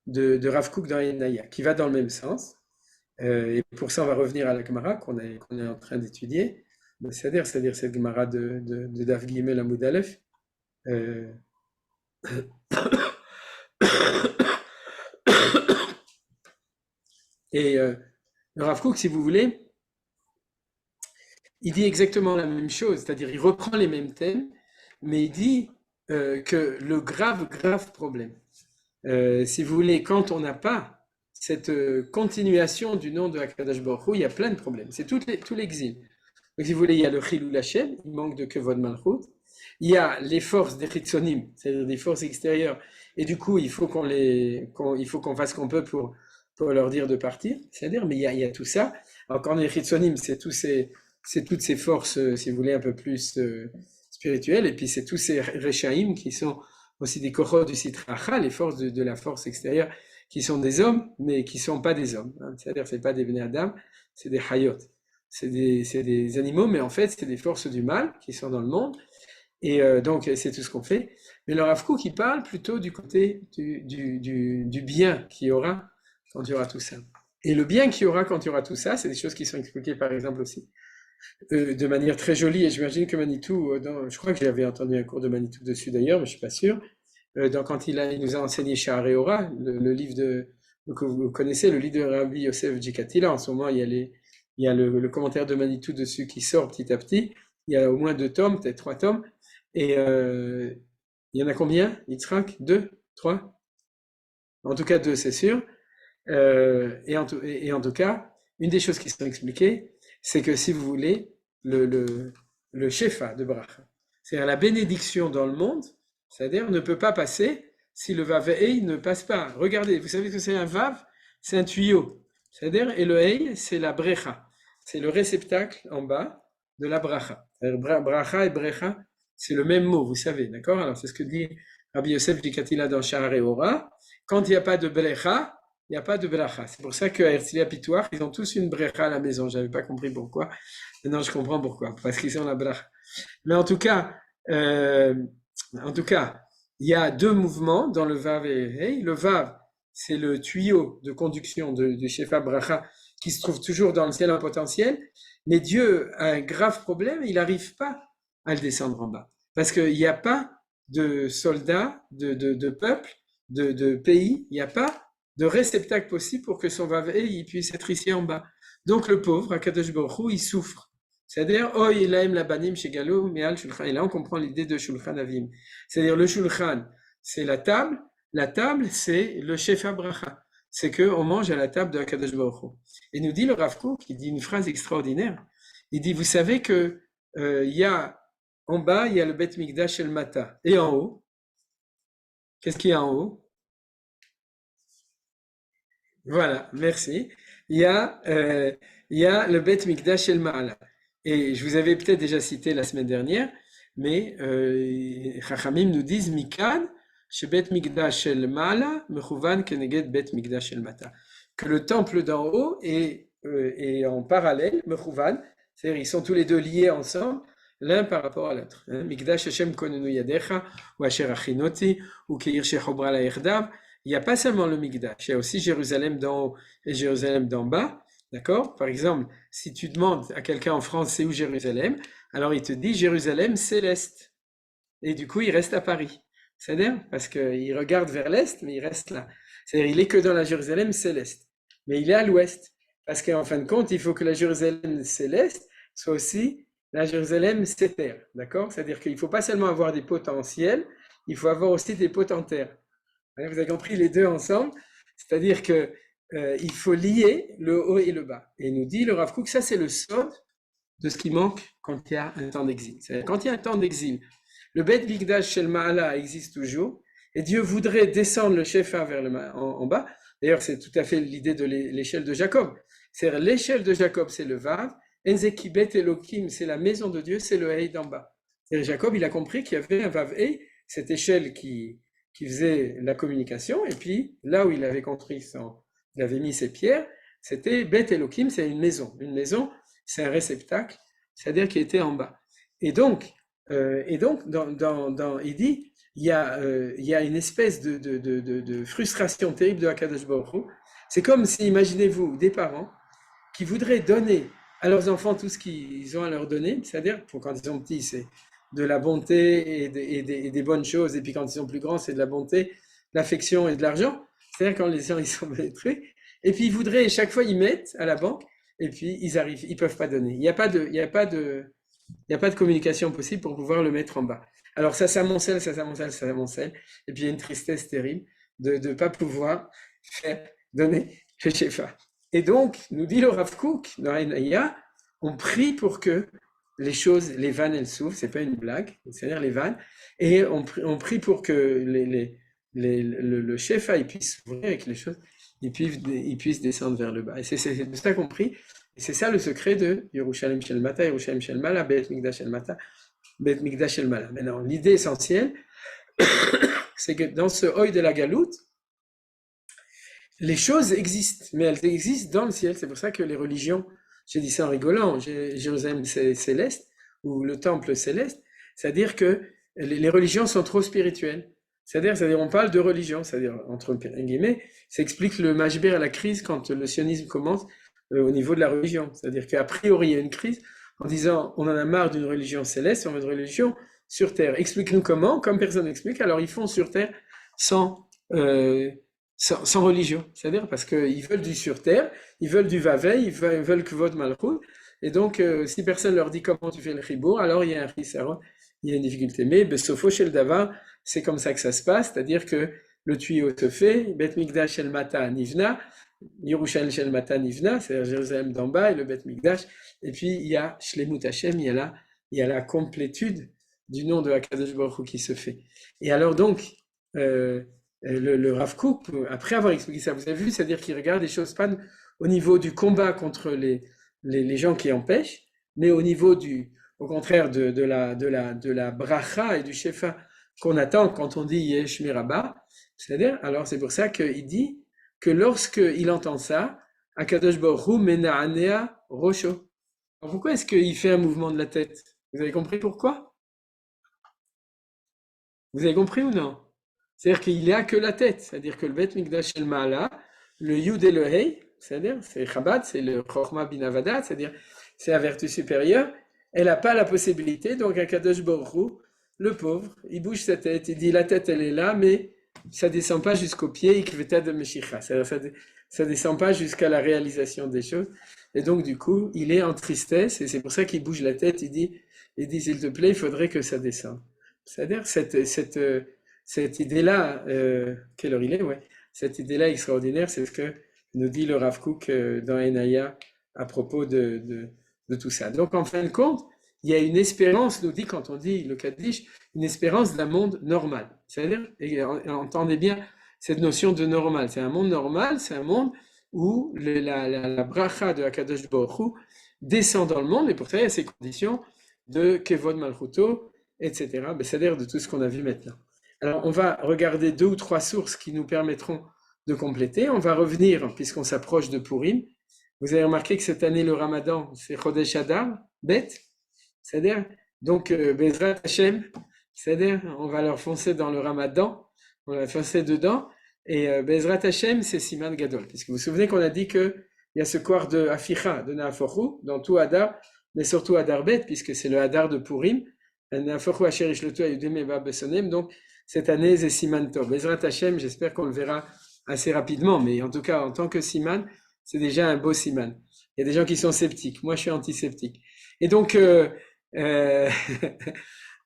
C: de Rav Kook dans Yennaya, qui va dans le même sens. Et pour ça, on va revenir à la Gemara qu'on est en train d'étudier. C'est-à-dire cette Gemara de Daf Gimel Amud Aleph. Et le Rav Kook, si vous voulez, il dit exactement la même chose, c'est-à-dire il reprend les mêmes thèmes, mais il dit que le grave problème, si vous voulez, quand on n'a pas cette continuation du nom de Akadosh Baruch Hu, il y a plein de problèmes. C'est tout l'exil. Donc, si vous voulez, il y a le Chilul Hashem, il manque de Kevod Malchut. Il y a les forces des Chitzonim, c'est-à-dire des forces extérieures, et du coup, il faut qu'on fasse ce qu'on peut pour leur dire de partir. C'est-à-dire, mais il y a tout ça. Alors, quand on est Chitzonim, c'est toutes ces forces, si vous voulez, un peu plus spirituelles, et puis c'est tous ces Rechaim qui sont aussi des Kochot du Sitracha, les forces de la force extérieure, qui sont des hommes, mais qui ne sont pas des hommes. Hein. C'est-à-dire, ce n'est pas des Bnei Adam, c'est des Hayot. C'est des animaux, mais en fait, c'est des forces du mal qui sont dans le monde. Et donc, c'est tout ce qu'on fait. Mais le Rav Kook, il parle plutôt du côté du bien qu'il y aura quand il y aura tout ça. Et le bien qu'il y aura quand il y aura tout ça, c'est des choses qui sont expliquées, par exemple, aussi de manière très jolie. Et j'imagine que Manitou, je crois que j'avais entendu un cours de Manitou dessus d'ailleurs, mais je ne suis pas sûr. Donc, quand il nous a enseigné Sha'arei Ora, le livre que vous connaissez, le livre de Rabbi Yosef Jikatila, en ce moment, il y a le commentaire de Manitou dessus qui sort petit à petit. Il y a au moins 2 tomes, peut-être 3 tomes. Et il y en a combien, Yitzhak? 2? 3? En tout cas, 2, c'est sûr. Et en tout cas, une des choses qui sont expliquées, c'est que si vous voulez, le Shefa de Bracha, c'est-à-dire la bénédiction dans le monde, c'est-à-dire ne peut pas passer si le Vav et Ei ne passe pas. Regardez, vous savez que c'est un Vav, c'est un tuyau. C'est-à-dire, et le Ei, c'est la Brecha. C'est le réceptacle en bas de la Bracha. Bracha et Brecha, c'est le même mot, vous savez, d'accord? Alors, c'est ce que dit Rabbi Yosef Jikatila dans Sha'arei Ora. Quand il n'y a pas de Brecha, il n'y a pas de Bracha. C'est pour ça qu'à Herzliya Pitouar, ils ont tous une Brecha à la maison. Je n'avais pas compris pourquoi. Maintenant, je comprends pourquoi. Parce qu'ils ont la Bracha. Mais en tout cas, il y a 2 mouvements dans le Vav et Hey. Le Vav, c'est le tuyau de conduction de Shefa Bracha qui se trouve toujours dans le ciel en potentiel. Mais Dieu a un grave problème, il n'arrive pas à le descendre en bas. Parce qu'il n'y a pas de soldats, de peuples, de pays, il n'y a pas de réceptacle possible pour que son Vav il puisse être ici en bas. Donc le pauvre, Akadosh Baruch Hu, il souffre. C'est-à-dire, oh, il aime la banim chez Galou, mais al shulchan. Et là, on comprend l'idée de shulchan avim. C'est-à-dire, le shulchan, c'est la table. La table, c'est le shefa bracha. C'est qu'on mange à la table de Akadosh Baruch Hu. Et nous dit le Rav Kook, qui dit une phrase extraordinaire. Il dit, vous savez que il y a en bas, il y a le Bet Mikdash El Mata. Et en haut, qu'est-ce qu'il y a en haut? Voilà, merci. Il y a le Bet Mikdash El Ma'ala. Et je vous avais peut-être déjà cité la semaine dernière, mais Chachamim nous disent Mikan, chez Bet Mikdash El Ma'ala, Mechouvan Keneged Bet Mikdash El Mata. Que le temple d'en haut est en parallèle, Mechouvan, c'est-à-dire ils sont tous les deux liés ensemble, l'un par rapport à l'autre. Mikdash Hashem Konenu Yadecha, ou Asher Achinoti, ou Keir Shechobra La Yerdav. Il n'y a pas seulement le Mikdash, il y a aussi Jérusalem d'en haut et Jérusalem d'en bas. D'accord? Par exemple, si tu demandes à quelqu'un en France c'est où Jérusalem, alors il te dit Jérusalem c'est l'Est. Et du coup, il reste à Paris. C'est-à-dire parce qu'il regarde vers l'Est, mais il reste là. C'est-à-dire il est que dans la Jérusalem céleste. Mais il est à l'Ouest. Parce qu'en fin de compte, il faut que la Jérusalem céleste soit aussi la Jérusalem terre. D'accord? C'est-à-dire qu'il ne faut pas seulement avoir des potentiels, il faut avoir aussi des potentaires. Vous avez compris les deux ensemble? C'est-à-dire que il faut lier le haut et le bas. Et il nous dit, le Rav Kook, ça c'est le sod de ce qui manque quand il y a un temps d'exil. C'est-à-dire, quand il y a un temps d'exil, le Bet Mikdash Shel Ma'ala existe toujours, et Dieu voudrait descendre le Shefa vers en bas. D'ailleurs, c'est tout à fait l'idée de l'échelle de Jacob. C'est-à-dire, l'échelle de Jacob, c'est le Vav, Enzeki Bet Elohim, c'est la maison de Dieu, c'est le Hei d'en bas. C'est-à-dire, Jacob, il a compris qu'il y avait un Vav Hei, cette échelle qui qui faisait la communication, et puis là où il avait il avait mis ses pierres, c'était Beth Elohim, c'est une maison. Une maison, c'est un réceptacle, c'est-à-dire qui était en bas. Et donc il dit, il y a une espèce de frustration terrible de Hakadosh Baruch Hu. C'est comme si, imaginez-vous, des parents qui voudraient donner à leurs enfants tout ce qu'ils ont à leur donner, c'est-à-dire, pour quand ils sont petits, c'est de la bonté et des bonnes choses, et puis quand ils sont plus grands, c'est de la bonté, l'affection et de l'argent, c'est-à-dire quand les gens ils sont des trucs, et puis ils voudraient, chaque fois ils mettent à la banque, et puis ils peuvent pas donner. Il n'y a pas de communication possible pour pouvoir le mettre en bas. Alors ça s'amoncelle, et puis il y a une tristesse terrible de ne pas pouvoir donner, je sais pas. Et donc, nous dit le Rav Kook, dans Enaïa, on prie pour que les vannes, elles s'ouvrent, c'est pas une blague, c'est-à-dire les vannes, et on prie pour que le Shefa, il puisse s'ouvrir avec les choses, il puisse descendre vers le bas. Et c'est de ça qu'on prie, et c'est ça le secret de Yerushalem Shel Mata, Yerushalem Shel Mala, Bet Mikdash Shel Mata, Bet Mikdash Shel Mala. Maintenant, l'idée essentielle, c'est que dans ce Hoy de la Galoute, les choses existent, mais elles existent dans le ciel. C'est pour ça que les religions, j'ai dit ça en rigolant, Jérusalem céleste, ou le temple céleste, c'est-à-dire que les religions sont trop spirituelles. C'est-à-dire, on parle de religion, c'est-à-dire, entre guillemets, ça explique le mashber à la crise quand le sionisme commence au niveau de la religion. C'est-à-dire qu'a priori, il y a une crise en disant, on en a marre d'une religion céleste, on veut une religion sur terre. Explique-nous comment, comme personne n'explique, alors ils font sur terre sans religion, c'est-à-dire parce qu'ils veulent du sur terre, ils veulent du vaveil, ils veulent que votre malchut, et donc si personne leur dit comment tu fais le chibour, alors il y a un chisaron, il y a une difficulté. Mais besofo shel davar, c'est comme ça que ça se passe, c'est-à-dire que le tuyau se fait, Bet Mikdash shel Mata Nivna, Yerushalem shel Mata Nivna, c'est-à-dire Jérusalem d'en bas et le Bet Mikdash, et puis il y a Shlemut Hashem, il y a la complétude du nom de Hakadosh Baruch Hu qui se fait. Et alors donc, le Rav Kook, après avoir expliqué ça, vous avez vu, c'est-à-dire qu'il regarde les choses pas au niveau du combat contre les gens qui empêchent, mais au niveau au contraire de la bracha et du shefa qu'on attend quand on dit Yesh Miraba. C'est-à-dire, alors c'est pour ça qu'il dit que lorsqu'il entend ça, Akadosh Baruch Hu Menaanea Rosho. Alors pourquoi est-ce qu'il fait un mouvement de la tête? Vous avez compris pourquoi? Vous avez compris ou non? C'est-à-dire qu'il n'a que la tête, c'est-à-dire que le Bet Mikdash El Ma'ala, le Yud et le Hei, c'est-à-dire, c'est Chabad, c'est le Chochma Bin Avada, c'est-à-dire, c'est la vertu supérieure, elle n'a pas la possibilité, donc Akadosh Baruch Hu, le pauvre, il bouge sa tête, il dit la tête elle est là, mais ça descend pas jusqu'au pied, Ikveta de Meshicha, c'est-à-dire ça descend pas jusqu'à la réalisation des choses, et donc du coup, il est en tristesse, et c'est pour ça qu'il bouge la tête, il dit s'il te plaît, il faudrait que ça descende. C'est-à-dire, cette idée-là, quelle heure il est, ouais. Cette idée-là extraordinaire, c'est ce que nous dit le Rav Kook dans Enaïa à propos de tout ça. Donc, en fin de compte, il y a une espérance, nous dit quand on dit le Kaddish, une espérance d'un monde normal. C'est-à-dire, et entendez bien cette notion de normal. C'est un monde normal, c'est un monde où la bracha de Hakadosh Baruch Hu descend dans le monde, et pour ça, il y a ces conditions de Kevod Malchuto, etc. C'est-à-dire de tout ce qu'on a vu maintenant. Alors, on va regarder 2 ou 3 sources qui nous permettront de compléter. On va revenir, puisqu'on s'approche de Purim. Vous avez remarqué que cette année, le Ramadan, c'est Chodesh Adar, bête, c'est-à-dire, donc, Bezrat Hashem, c'est-à-dire, on va leur foncer dans le Ramadan, on va foncer dedans, et Bezrat Hashem, c'est Siman Gadol. Puisque vous vous souvenez qu'on a dit qu'il y a ce quart de Aficha, de Nahafochu, dans tout Adar, mais surtout Adar Bet, puisque c'est le Adar de Purim, Nahafochu Asher Ishlotu Ayudem Eva Besonem, donc, cette année, c'est Siman Tov. Bezrat Hashem, j'espère qu'on le verra assez rapidement, mais en tout cas, en tant que Siman, c'est déjà un beau Siman. Il y a des gens qui sont sceptiques. Moi, je suis antisceptique. Et donc,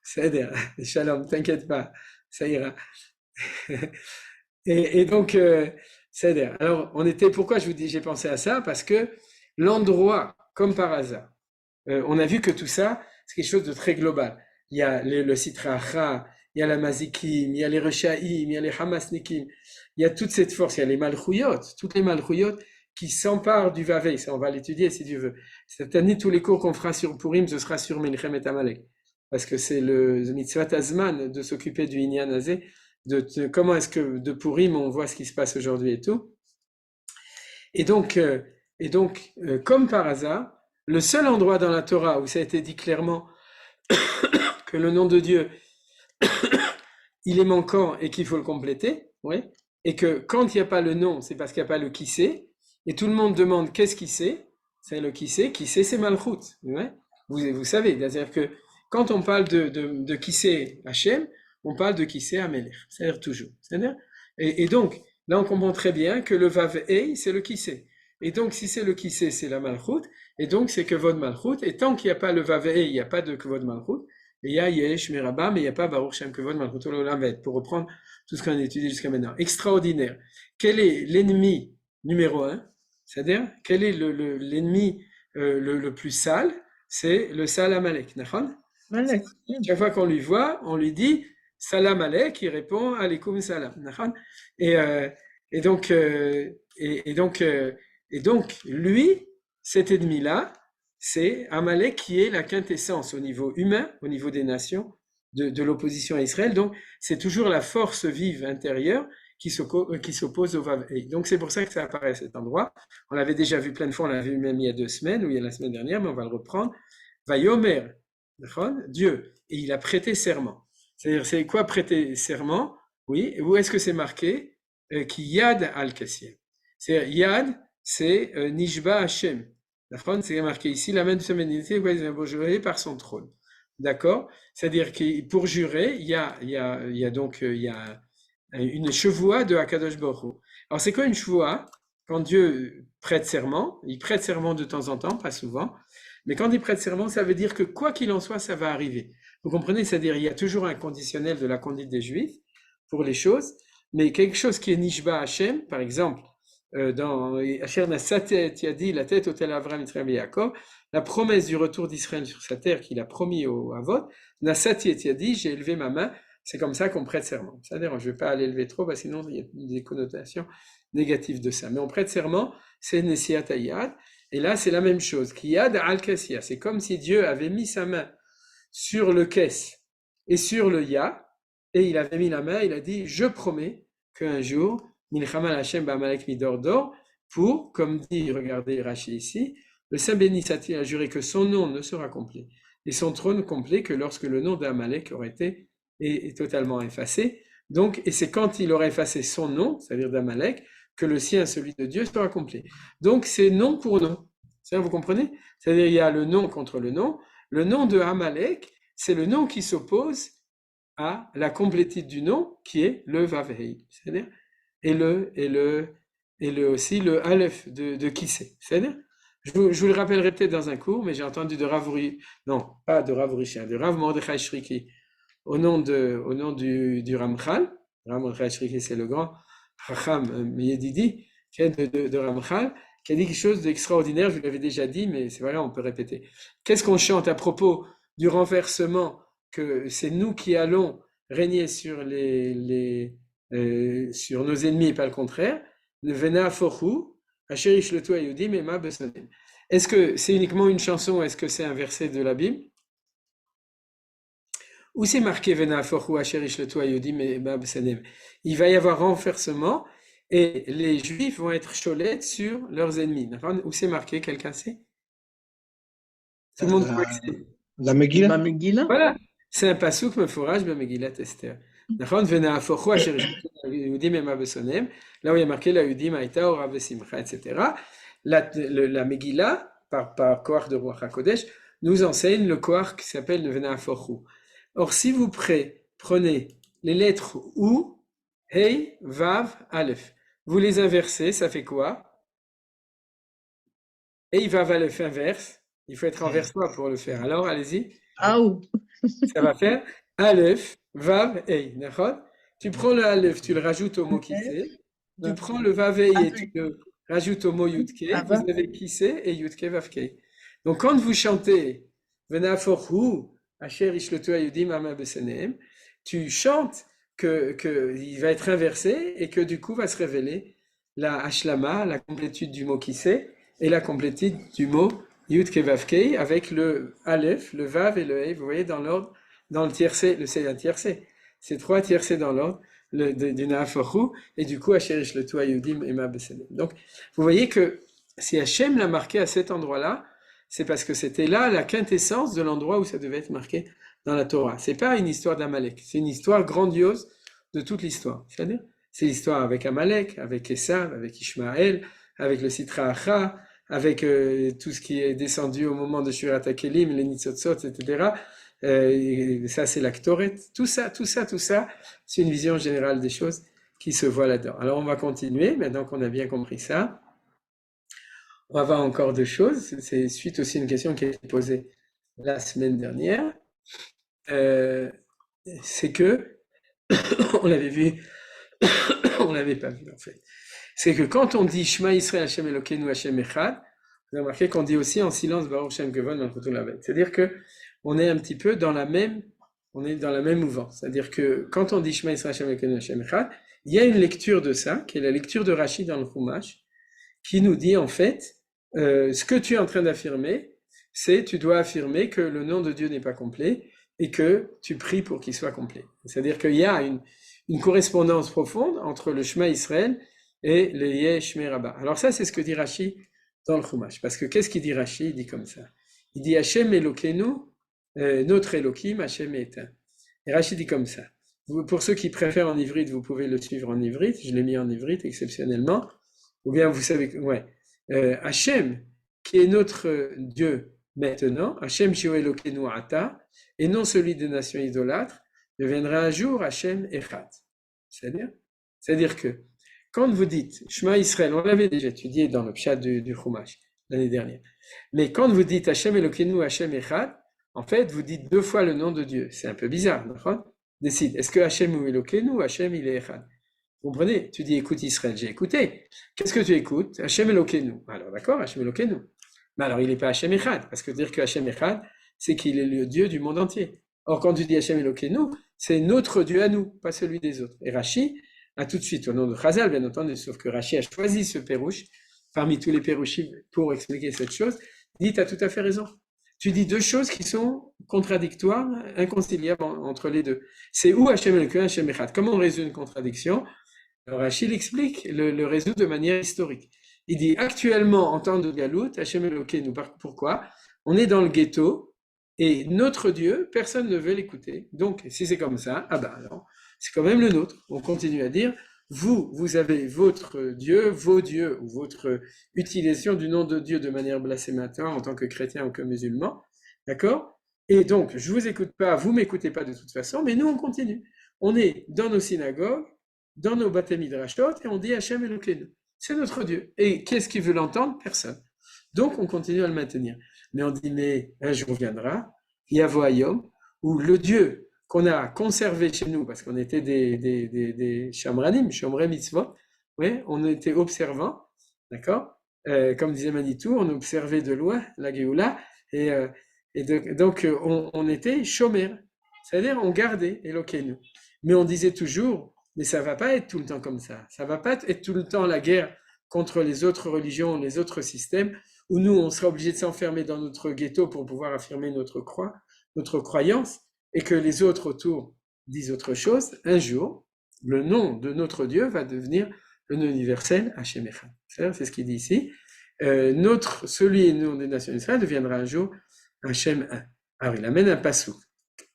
C: c'est-à-dire, Shalom, t'inquiète pas, ça ira. et donc, c'est-à-dire, alors, pourquoi je vous dis, j'ai pensé à ça? Parce que l'endroit, comme par hasard, on a vu que tout ça, c'est quelque chose de très global. Il y a le Sitra Achra, il y a la Mazikim, il y a les Rechaim, il y a les Hamasnikim, il y a toute cette force, il y a les Malchuyot, toutes les Malchuyot qui s'emparent du Vaveil, ça on va l'étudier si Dieu veut. Cette année, tous les cours qu'on fera sur Purim, ce sera sur Melchem et Amalek, parce que c'est le Mitzvah Azman de s'occuper du Inyan Azé, comment est-ce que de Purim on voit ce qui se passe aujourd'hui et tout. Et donc, comme par hasard, le seul endroit dans la Torah où ça a été dit clairement que le nom de Dieu, il est manquant et qu'il faut le compléter, ouais, et que quand il n'y a pas le nom, c'est parce qu'il n'y a pas le qui c'est, et tout le monde demande qu'est-ce qui c'est le qui c'est Malchut, ouais. Vous savez, c'est-à-dire que quand on parle de qui c'est Hachem, on parle de qui c'est Amelech, c'est-à-dire toujours. C'est-à-dire, et donc, là on comprend très bien que le Vav Ei, c'est le qui c'est. Et donc, si c'est le qui c'est la Malchut, et donc c'est Kevod Malchut, et tant qu'il n'y a pas le Vav Ei, il n'y a pas de Kevod Malchut, et il y a Yesh Miraba, mais il n'y a pas Baruch Shem Kevod Malchut Olam, pour reprendre tout ce qu'on a étudié jusqu'à maintenant. Extraordinaire. Quel est l'ennemi numéro un? C'est-à-dire, quel est l'ennemi le plus sale? C'est le sale Amalek.
D: Malek.
C: Chaque fois qu'on lui voit, on lui dit Salam Alek, il répond Alaikum Salam. Et donc, lui, cet ennemi-là, c'est Amalek qui est la quintessence au niveau humain, au niveau des nations, de l'opposition à Israël. Donc, c'est toujours la force vive intérieure qui s'oppose au Vav Ei. Donc, c'est pour ça que ça apparaît à cet endroit. On l'avait déjà vu plein de fois, on l'avait vu même il y a 2 semaines, ou il y a la semaine dernière, mais on va le reprendre. Vayomer, Dieu, et il a prêté serment. C'est-à-dire, c'est quoi prêter serment? Oui, où est-ce que c'est marqué? Qui Yad al-Kassiem. C'est Yad, c'est Nishba Hashem. C'est marqué ici, la main de sa bénédiction pour jurer par son trône. D'accord? C'est-à-dire que pour jurer, il y a donc une chevoie de Hakadosh Baruch Hu. Alors, c'est quoi une chevoie? Quand Dieu prête serment, il prête serment de temps en temps, pas souvent, mais quand il prête serment, ça veut dire que quoi qu'il en soit, ça va arriver. Vous comprenez? C'est-à-dire, il y a toujours un conditionnel de la conduite des Juifs pour les choses, mais quelque chose qui est Nishba Hashem, par exemple, dans Asher Nasatet Yadi, la tête au tel Avram Yitzchak Yaakov, la promesse du retour d'Israël sur sa terre qu'il a promis au Havot, Nasatet Yadi, j'ai élevé ma main, c'est comme ça qu'on prête serment. C'est-à-dire, je ne vais pas l'élever trop, parce que sinon il y a des connotations négatives de ça. Mais on prête serment, c'est Nesiat Hayad, et là c'est la même chose, Kiyad al-Kassia, c'est comme si Dieu avait mis sa main sur le Kes et sur le Ya, et il avait mis la main, il a dit, je promets qu'un jour, Milchama Hashem Ba'amalek Midordor, pour, comme dit, regardez Rashi ici, le Saint béni soit-il a juré que son nom ne sera complet, et son trône complet que lorsque le nom d'Amalek aurait été est totalement effacé. Donc, et c'est quand il aurait effacé son nom, c'est-à-dire d'Amalek, que le sien, celui de Dieu, sera complet. Donc, c'est nom pour nom. C'est-à-dire, vous comprenez? C'est-à-dire, il y a le nom contre le nom. Le nom de Amalek, c'est le nom qui s'oppose à la complétude du nom, qui est le Vavhei. C'est-à-dire, et aussi le Aleph de qui c'est. C'est-à-dire, je vous le rappellerai peut-être dans un cours, mais j'ai entendu de Rav non, pas de Rav Rishin, de Rav Mordechai Shriki, au nom du Ramchal. Rav Mordechai Shriki, c'est le grand Chacham Yedidi, de Ramchal, qui a dit quelque chose d'extraordinaire, je vous l'avais déjà dit, mais c'est vrai, on peut répéter. Qu'est-ce qu'on chante à propos du renversement, que c'est nous qui allons régner sur sur nos ennemis et pas le contraire? Vena Fochu, Asherish le Toa Yudim et Ma Besonem. Est-ce que c'est uniquement une chanson, est-ce que c'est un verset de la Bible? Où c'est marqué Vena Fochu, Asherish le Toa Yudim et Ma Besonem? Il va y avoir renversement et les Juifs vont être cholettes sur leurs ennemis. Où c'est marqué? Quelqu'un sait? Tout le monde croit que c'est.
F: La Megillah?
D: La Megillah?
C: Voilà, c'est un pasouk mefourage de Megillat Esther. Là où il y a marqué la Yudim Aïta Ora Vesimcha, etc. La Megillah, par Koach de Ruach HaKodesh, nous enseigne le Koach qui s'appelle le Vena Afochu. Or, si vous prenez les lettres ou, Hei, Vav, Aleph, vous les inversez, ça fait quoi? Hei, Vav, Aleph inverse. Il faut être renversois pour le faire. Alors, allez-y.
D: Ah ou.
C: Ça va faire Aleph, Vav, Ei. D'accord? Tu prends le Aleph, tu le rajoutes au mot Kissé. Tu prends le Vav, Ei et tu le rajoutes au mot Yudke. Vous avez Kissé et Yudke, Vav, Kei. Donc, quand vous chantez Vena Forhu, Asher Ishlotu Ayudim Ama Besenem, tu chantes qu'il va être inversé et que du coup va se révéler la Ashlama, la complétude du mot Kissé et la complétude du mot Yud Kevav Kei avec le Aleph, le Vav et le Hey, vous voyez dans l'ordre, dans le tiercé, c'est un tiercé, c'est 3 tiercés dans l'ordre, du Nahafochu, et du coup, Asher Yishletu Hayudim Ema Besedem. Donc, vous voyez que si Hachem l'a marqué à cet endroit-là, c'est parce que c'était là la quintessence de l'endroit où ça devait être marqué dans la Torah. C'est pas une histoire d'Amalek, c'est une histoire grandiose de toute l'histoire. C'est-à-dire, c'est l'histoire avec Amalek, avec Esav, avec Ishmaël, avec le Sitra Acha, avec tout ce qui est descendu au moment de Shurat HaKelim, les Nitzotzot, etc. Ça, c'est la Ktoret. Tout ça, c'est une vision générale des choses qui se voit là-dedans. Alors, on va continuer, maintenant qu'on a bien compris ça. On va voir encore deux choses. C'est suite aussi à une question qui a été posée la semaine dernière. C'est que, on l'avait vu, on l'avait pas vu en fait. C'est que quand on dit Shema Yisrael Hashem Elokeinu Hashem Echad, vous avez remarqué qu'on dit aussi en silence Baruch Shem Kevod Malchuto Lavet. C'est-à-dire que on est un petit peu dans la même mouvance. C'est-à-dire que quand on dit Shema Yisrael Hashem Elokeinu Hashem Echad, il y a une lecture de ça, qui est la lecture de Rashi dans le Chumash, qui nous dit en fait, ce que tu es en train d'affirmer, c'est tu dois affirmer que le nom de Dieu n'est pas complet et que tu pries pour qu'il soit complet. C'est-à-dire qu'il y a une correspondance profonde entre le Shema Israël et le Yeh Shmei Rabbah. Alors ça, c'est ce que dit Rashi dans le Chumash. Parce que qu'est-ce qu'il dit Rashi? Il dit comme ça. Il dit Hashem Elokeinu, notre Elohim, Hashem est un. Et Rashi dit comme ça. Pour ceux qui préfèrent en ivrite, vous pouvez le suivre en ivrite. Je l'ai mis en ivrite exceptionnellement. Ou bien vous savez, Hashem, qui est notre Dieu maintenant, Hashem Shio Elokeinu Ata, et non celui des nations idolâtres, deviendra un jour Hashem Echad. C'est-à-dire que quand vous dites Shema Israël, on l'avait déjà étudié dans le Pshat du Chumash l'année dernière, mais quand vous dites Hashem Elokeinu Hashem Echad, en fait, vous dites deux fois le nom de Dieu. C'est un peu bizarre, d'accord? Décide, est-ce que Hashem ou Elokeinu ou Hashem il est Echad? Vous comprenez? Tu dis écoute Israël, j'ai écouté. Qu'est-ce que tu écoutes? Hashem Elokeinu. Alors d'accord, Hashem Elokeinu. Mais alors il n'est pas Hashem Echad, parce que dire que Hashem Echad, c'est qu'il est le Dieu du monde entier. Or quand tu dis Hashem Elokeinu, c'est notre Dieu à nous, pas celui des autres. Et Rashi a tout de suite, au nom de Chazal, bien entendu, sauf que Rashi a choisi ce pérouche, parmi tous les pérouchim, pour expliquer cette chose, dit, tu as tout à fait raison. Tu dis deux choses qui sont contradictoires, inconciliables entre les deux. C'est où Hashem Elokeinu, Hashem Echad? Comment on résout une contradiction? Alors Rachid explique le résout de manière historique. Il dit actuellement en temps de Galout, Hashem Elokeinu. Pourquoi? On est dans le ghetto et notre Dieu, personne ne veut l'écouter. Donc si c'est comme ça, alors c'est quand même le nôtre. On continue à dire, vous avez votre Dieu, vos dieux ou votre utilisation du nom de Dieu de manière blasphématoire en tant que chrétien ou que musulman, d'accord? Et donc je vous écoute pas, vous m'écoutez pas de toute façon, mais nous on continue. On est dans nos synagogues, dans nos Bate Midrashot, et on dit Hashem Elokeinu. C'est notre Dieu. Et qu'est-ce qui veut l'entendre? Personne. Donc, on continue à le maintenir. Mais on dit, mais un jour viendra, Yavo Hayom, où le Dieu qu'on a conservé chez nous, parce qu'on était des Shamranim, Shomrei Mitzvot, on était observants, d'accord? Comme disait Manitou, on observait de loin la Géoula, donc on était Shomer, c'est-à-dire on gardait Elokeinu. Mais on disait toujours, mais ça va pas être tout le temps comme ça. Ça va pas être tout le temps la guerre contre les autres religions, les autres systèmes, où nous, on sera obligé de s'enfermer dans notre ghetto pour pouvoir affirmer notre croyance, et que les autres autour disent autre chose. Un jour, le nom de notre Dieu va devenir le nom universel, Hashem Echad. C'est ce qu'il dit ici. Celui et nom des nations d'Israël deviendra un jour Hashem 1. Alors, il amène un passouk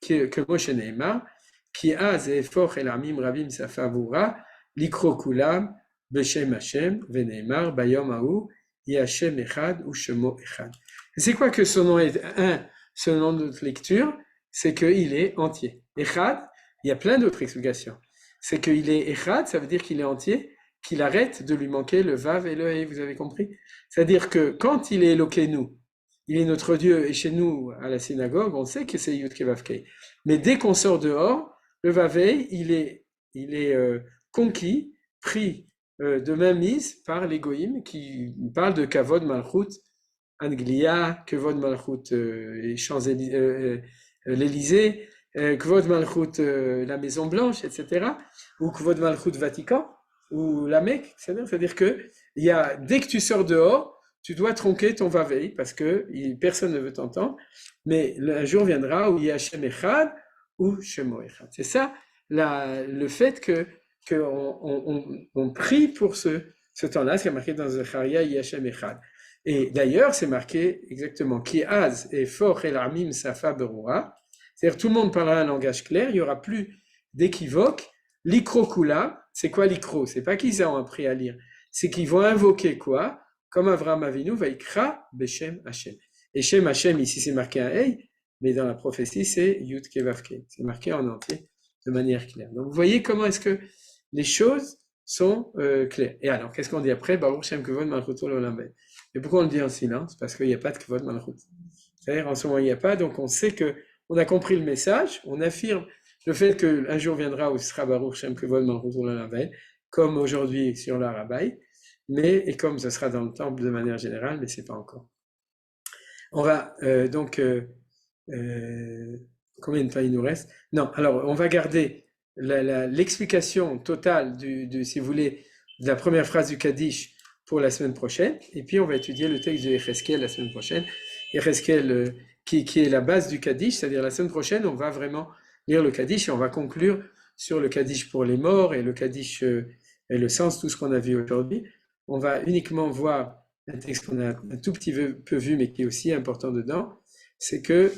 C: que Moshe Neymar, qui a zefoch el amim rabim safavura likro kulam beshem Hashem veneimar bayom hahu Hashem echad ou shemo echad. C'est quoi que son nom est un? Ce nom de notre lecture, c'est qu'il est entier. Echad, il y a plein d'autres explications. C'est qu'il est echad, ça veut dire qu'il est entier, qu'il arrête de lui manquer le vav et le he, vous avez compris? C'est-à-dire que quand il est Elokeinu, il est notre Dieu, et chez nous, à la synagogue, on sait que c'est Yud Kei Vav Kei. Mais dès qu'on sort dehors, le Vavei, il est conquis, pris de mainmise par les Goïm qui parlent de Kavod Malchut Anglia, Kavod Malchut l'Élysée, Kavod Malchut la Maison Blanche, etc. Ou Kavod Malchut Vatican, ou la Mecque. C'est-à-dire que dès que tu sors dehors, tu dois tronquer ton Vavei parce que personne ne veut t'entendre. Mais un jour viendra où il y a Hashem Echad ou Shemo Echad. C'est ça le fait que qu'on prie pour ce temps-là, c'est marqué dans Zecharia Yashem Echad. Et d'ailleurs, c'est marqué exactement Ki Az et For El Amim Safa Berura. C'est-à-dire tout le monde parlera un langage clair, il n'y aura plus d'équivoque. L'ikro kula, c'est quoi l'ikro? C'est pas qu'ils ont appris à lire, c'est qu'ils vont invoquer quoi? Comme Avraham Avinu va ikra Beshem Hashem. Et Shem Hashem, ici c'est marqué un Hey, mais dans la prophétie c'est Yud Kevavke. C'est marqué en entier de manière claire. Donc vous voyez comment est-ce que les choses sont claires. Et alors, qu'est-ce qu'on dit après? Baruch Shem Kevod Malchuto L'Olam Vaed. Et pourquoi on le dit en silence? Parce qu'il n'y a pas de Kevod Malchut. C'est-à-dire en ce moment il n'y a pas, donc on sait que on a compris le message, on affirme le fait qu'un jour viendra où ce sera Baruch Shem Kevod Malchuto L'Olam Vaed, comme aujourd'hui sur l'Arabaï, et comme ce sera dans le temple de manière générale, mais c'est pas encore. On va combien de temps il nous reste? Non, alors on va garder l'explication totale si vous voulez, de la première phrase du Kaddish pour la semaine prochaine, et puis on va étudier le texte de Yecheskel la semaine prochaine. Yecheskel qui est la base du Kaddish, c'est-à-dire la semaine prochaine, on va vraiment lire le Kaddish et on va conclure sur le Kaddish pour les morts et le Kaddish et le sens, tout ce qu'on a vu aujourd'hui. On va uniquement voir un texte qu'on a un tout petit peu vu, mais qui est aussi important dedans, c'est que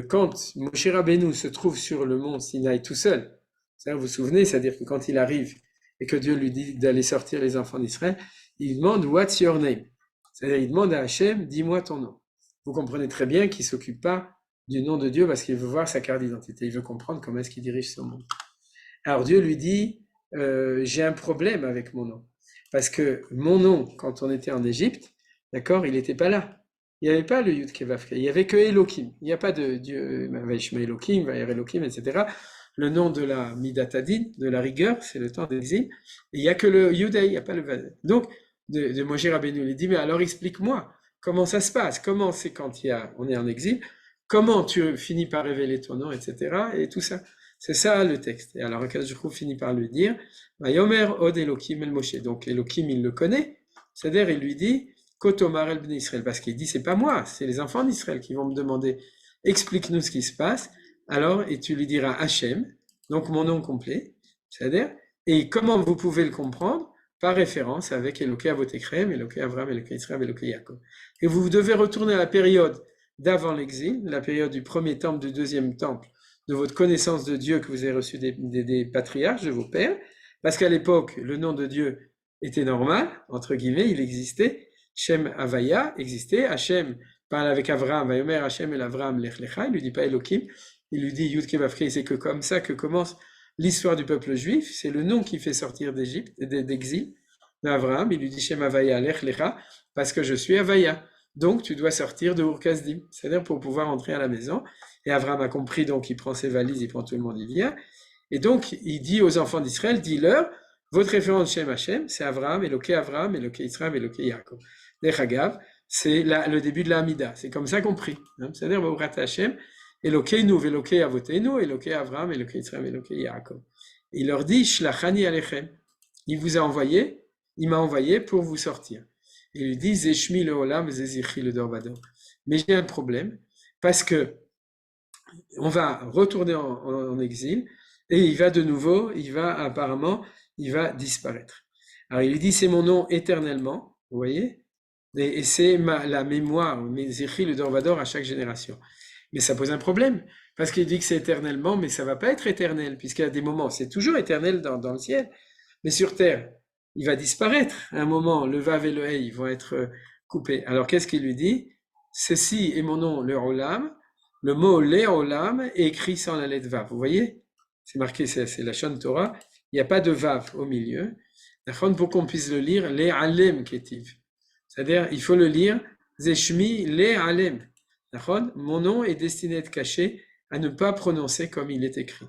C: quand Moshe Rabbeinu se trouve sur le mont Sinaï tout seul, vous vous souvenez, c'est-à-dire que quand il arrive et que Dieu lui dit d'aller sortir les enfants d'Israël, il demande « What's your name ?» C'est-à-dire il demande à Hachem « Dis-moi ton nom ». Vous comprenez très bien qu'il ne s'occupe pas du nom de Dieu parce qu'il veut voir sa carte d'identité, il veut comprendre comment est-ce qu'il dirige son monde. Alors Dieu lui dit « J'ai un problème avec mon nom ». Parce que mon nom, quand on était en Égypte, d'accord, il n'était pas là. Il n'y avait pas le Yud Kevavke, il n'y avait que Elohim. Il n'y a pas de Dieu, Vaishma Elohim, Vayer Elohim, etc. Le nom de la Midatadin, de la rigueur, c'est le temps d'exil. Et il n'y a que le Yudai, il n'y a pas le Vader. Donc, de Moshe Rabbeinu, il dit, mais alors explique-moi, comment ça se passe? Comment c'est quand on est en exil? Comment tu finis par révéler ton nom, etc. Et tout ça. C'est ça le texte. Et alors, Akadosh Baruch Hu finit par lui dire, Vayomer od Elohim el Moshe. Donc, Elohim, il le connaît. C'est-à-dire, il lui dit, Kotomar el Bnei Israël. Parce qu'il dit, c'est pas moi, c'est les enfants d'Israël qui vont me demander, explique-nous ce qui se passe. Alors, et tu lui diras Hachem, donc mon nom complet. C'est-à-dire, et comment vous pouvez le comprendre? Par référence avec Eloké Avotekrem, Eloké Avraham, Eloké Israël, Eloké Yaakov. Et vous devez retourner à la période d'avant l'exil, la période du premier temple, du deuxième temple, de votre connaissance de Dieu que vous avez reçu des patriarches, de vos pères, parce qu'à l'époque, le nom de Dieu était normal, entre guillemets, il existait, Shem Havaya existait, Hachem parle avec Avraham, Vayomer Hachem el Avraham lech lecha, il lui dit pas Elohim, il lui dit Yud Kevavke, c'est que comme ça que commence l'histoire du peuple juif, c'est le nom qui fait sortir d'exil, d'Avraham, il lui dit Shem Havaya lech lecha, parce que je suis Havaya. Donc, tu dois sortir de Ur-Kasdim, c'est-à-dire pour pouvoir entrer à la maison. Et Avraham a compris, donc il prend ses valises, il prend tout le monde, il vient. Et donc, il dit aux enfants d'Israël, dis-leur, votre référence Shem Hashem, c'est Avraham, Eloké Israël, Eloké Yaakov. Nechagav, c'est le début de la Hamida. C'est comme ça compris. Hein? C'est-à-dire, Baurat Hashem, Elokeinu, Veloké Avotenu, Eloké Avraham, Eloké Israël, Eloké Yaakov. Il leur dit, Shlachani Alechem. Il vous a envoyé, il m'a envoyé pour vous sortir. Il lui dit, Zeshmi le Olam, Zezichi le Dorvador. Mais j'ai un problème, parce que on va retourner en exil, et il va disparaître. Alors il lui dit, c'est mon nom éternellement, vous voyez, et c'est la mémoire, Zezichi le Dorvador à chaque génération. Mais ça pose un problème, parce qu'il dit que c'est éternellement, mais ça va pas être éternel, puisqu'il y a des moments, c'est toujours éternel dans le ciel, mais sur terre, il va disparaître. À un moment, le Vav et le Hey vont être coupés. Alors, qu'est-ce qu'il lui dit? Ceci est mon nom, le Olam. Le mot le Olam est écrit sans la lettre Vav. Vous voyez? C'est marqué, c'est la Shon Torah. Il n'y a pas de Vav au milieu. Pour qu'on puisse le lire, le Alem Ketiv. C'est-à-dire, il faut le lire, Zeshmi le Alem. Mon nom est destiné à être caché, à ne pas prononcer comme il est écrit.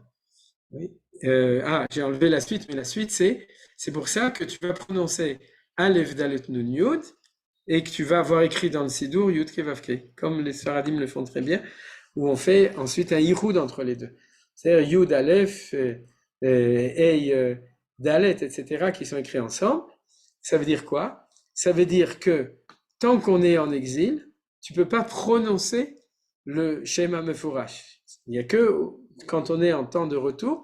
C: Oui. J'ai enlevé la suite, mais la suite c'est pour ça que tu vas prononcer Aleph Dalet Nun Yud et que tu vas avoir écrit dans le Sidour Yud Kevavke, comme les Sfaradim le font très bien, où on fait ensuite un Yichud entre les deux. C'est-à-dire Yud Aleph, Hey Dalet, etc., qui sont écrits ensemble. Ça veut dire quoi? Ça veut dire que tant qu'on est en exil, tu peux pas prononcer le Shema Mefourash. Il n'y a que quand on est en temps de retour,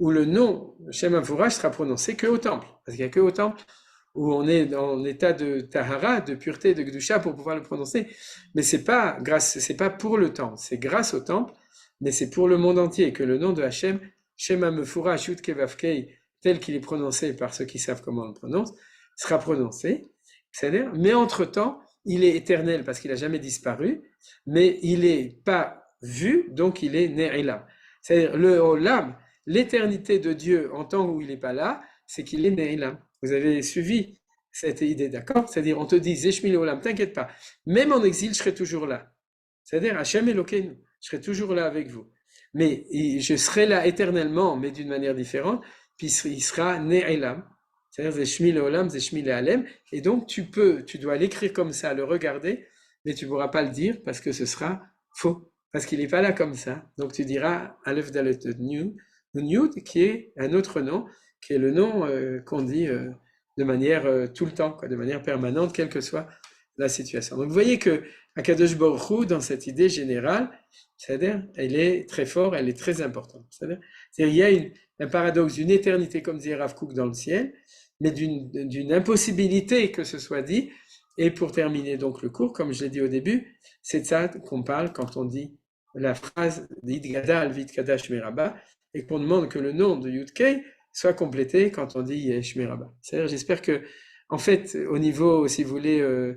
C: où le nom Shem Amfourash sera prononcé que au temple. Parce qu'il n'y a que au temple où on est en état de tahara, de pureté, de gdusha pour pouvoir le prononcer. Mais c'est pas pour le temple, c'est grâce au temple, mais c'est pour le monde entier que le nom de Hachem, Shem Amfourash Yud Kei Vav Kei, tel qu'il est prononcé par ceux qui savent comment on le prononce, sera prononcé. C'est-à-dire, mais entre-temps, il est éternel parce qu'il n'a jamais disparu, mais il n'est pas vu, donc il est Ne'ilam. C'est-à-dire, le Olam, l'éternité de Dieu en temps où il n'est pas là, c'est qu'il est Ne'ilam. Vous avez suivi cette idée, d'accord? C'est-à-dire, on te dit, Zeshmi Olam, t'inquiète pas, même en exil, je serai toujours là. C'est-à-dire, Hachem Elokeinu, je serai toujours là avec vous. Mais je serai là éternellement, mais d'une manière différente, puis il sera Ne'ilam. C'est-à-dire, Zeshmi Olam, Zeshmi Alem. Et donc, tu dois l'écrire comme ça, le regarder, mais tu ne pourras pas le dire parce que ce sera faux. Parce qu'il n'est pas là comme ça. Donc, tu diras Aleph Dalet Yud, qui est un autre nom, qui est le nom qu'on dit de manière tout le temps, quoi, de manière permanente, quelle que soit la situation. Donc, vous voyez que Akadosh Baruch Hu, dans cette idée générale, c'est-à-dire, elle est très forte, elle est très importante. C'est-à-dire, il y a un paradoxe d'une éternité, comme dit Rav Kook, dans le ciel, mais d'une impossibilité que ce soit dit. Et pour terminer donc le cours, comme je l'ai dit au début, c'est de ça qu'on parle quand on dit la phrase d'Idgada al Vidkada Shmeraba, et qu'on demande que le nom de Yudkei soit complété quand on dit Shmeraba. C'est-à-dire, j'espère que, en fait, au niveau, si vous voulez,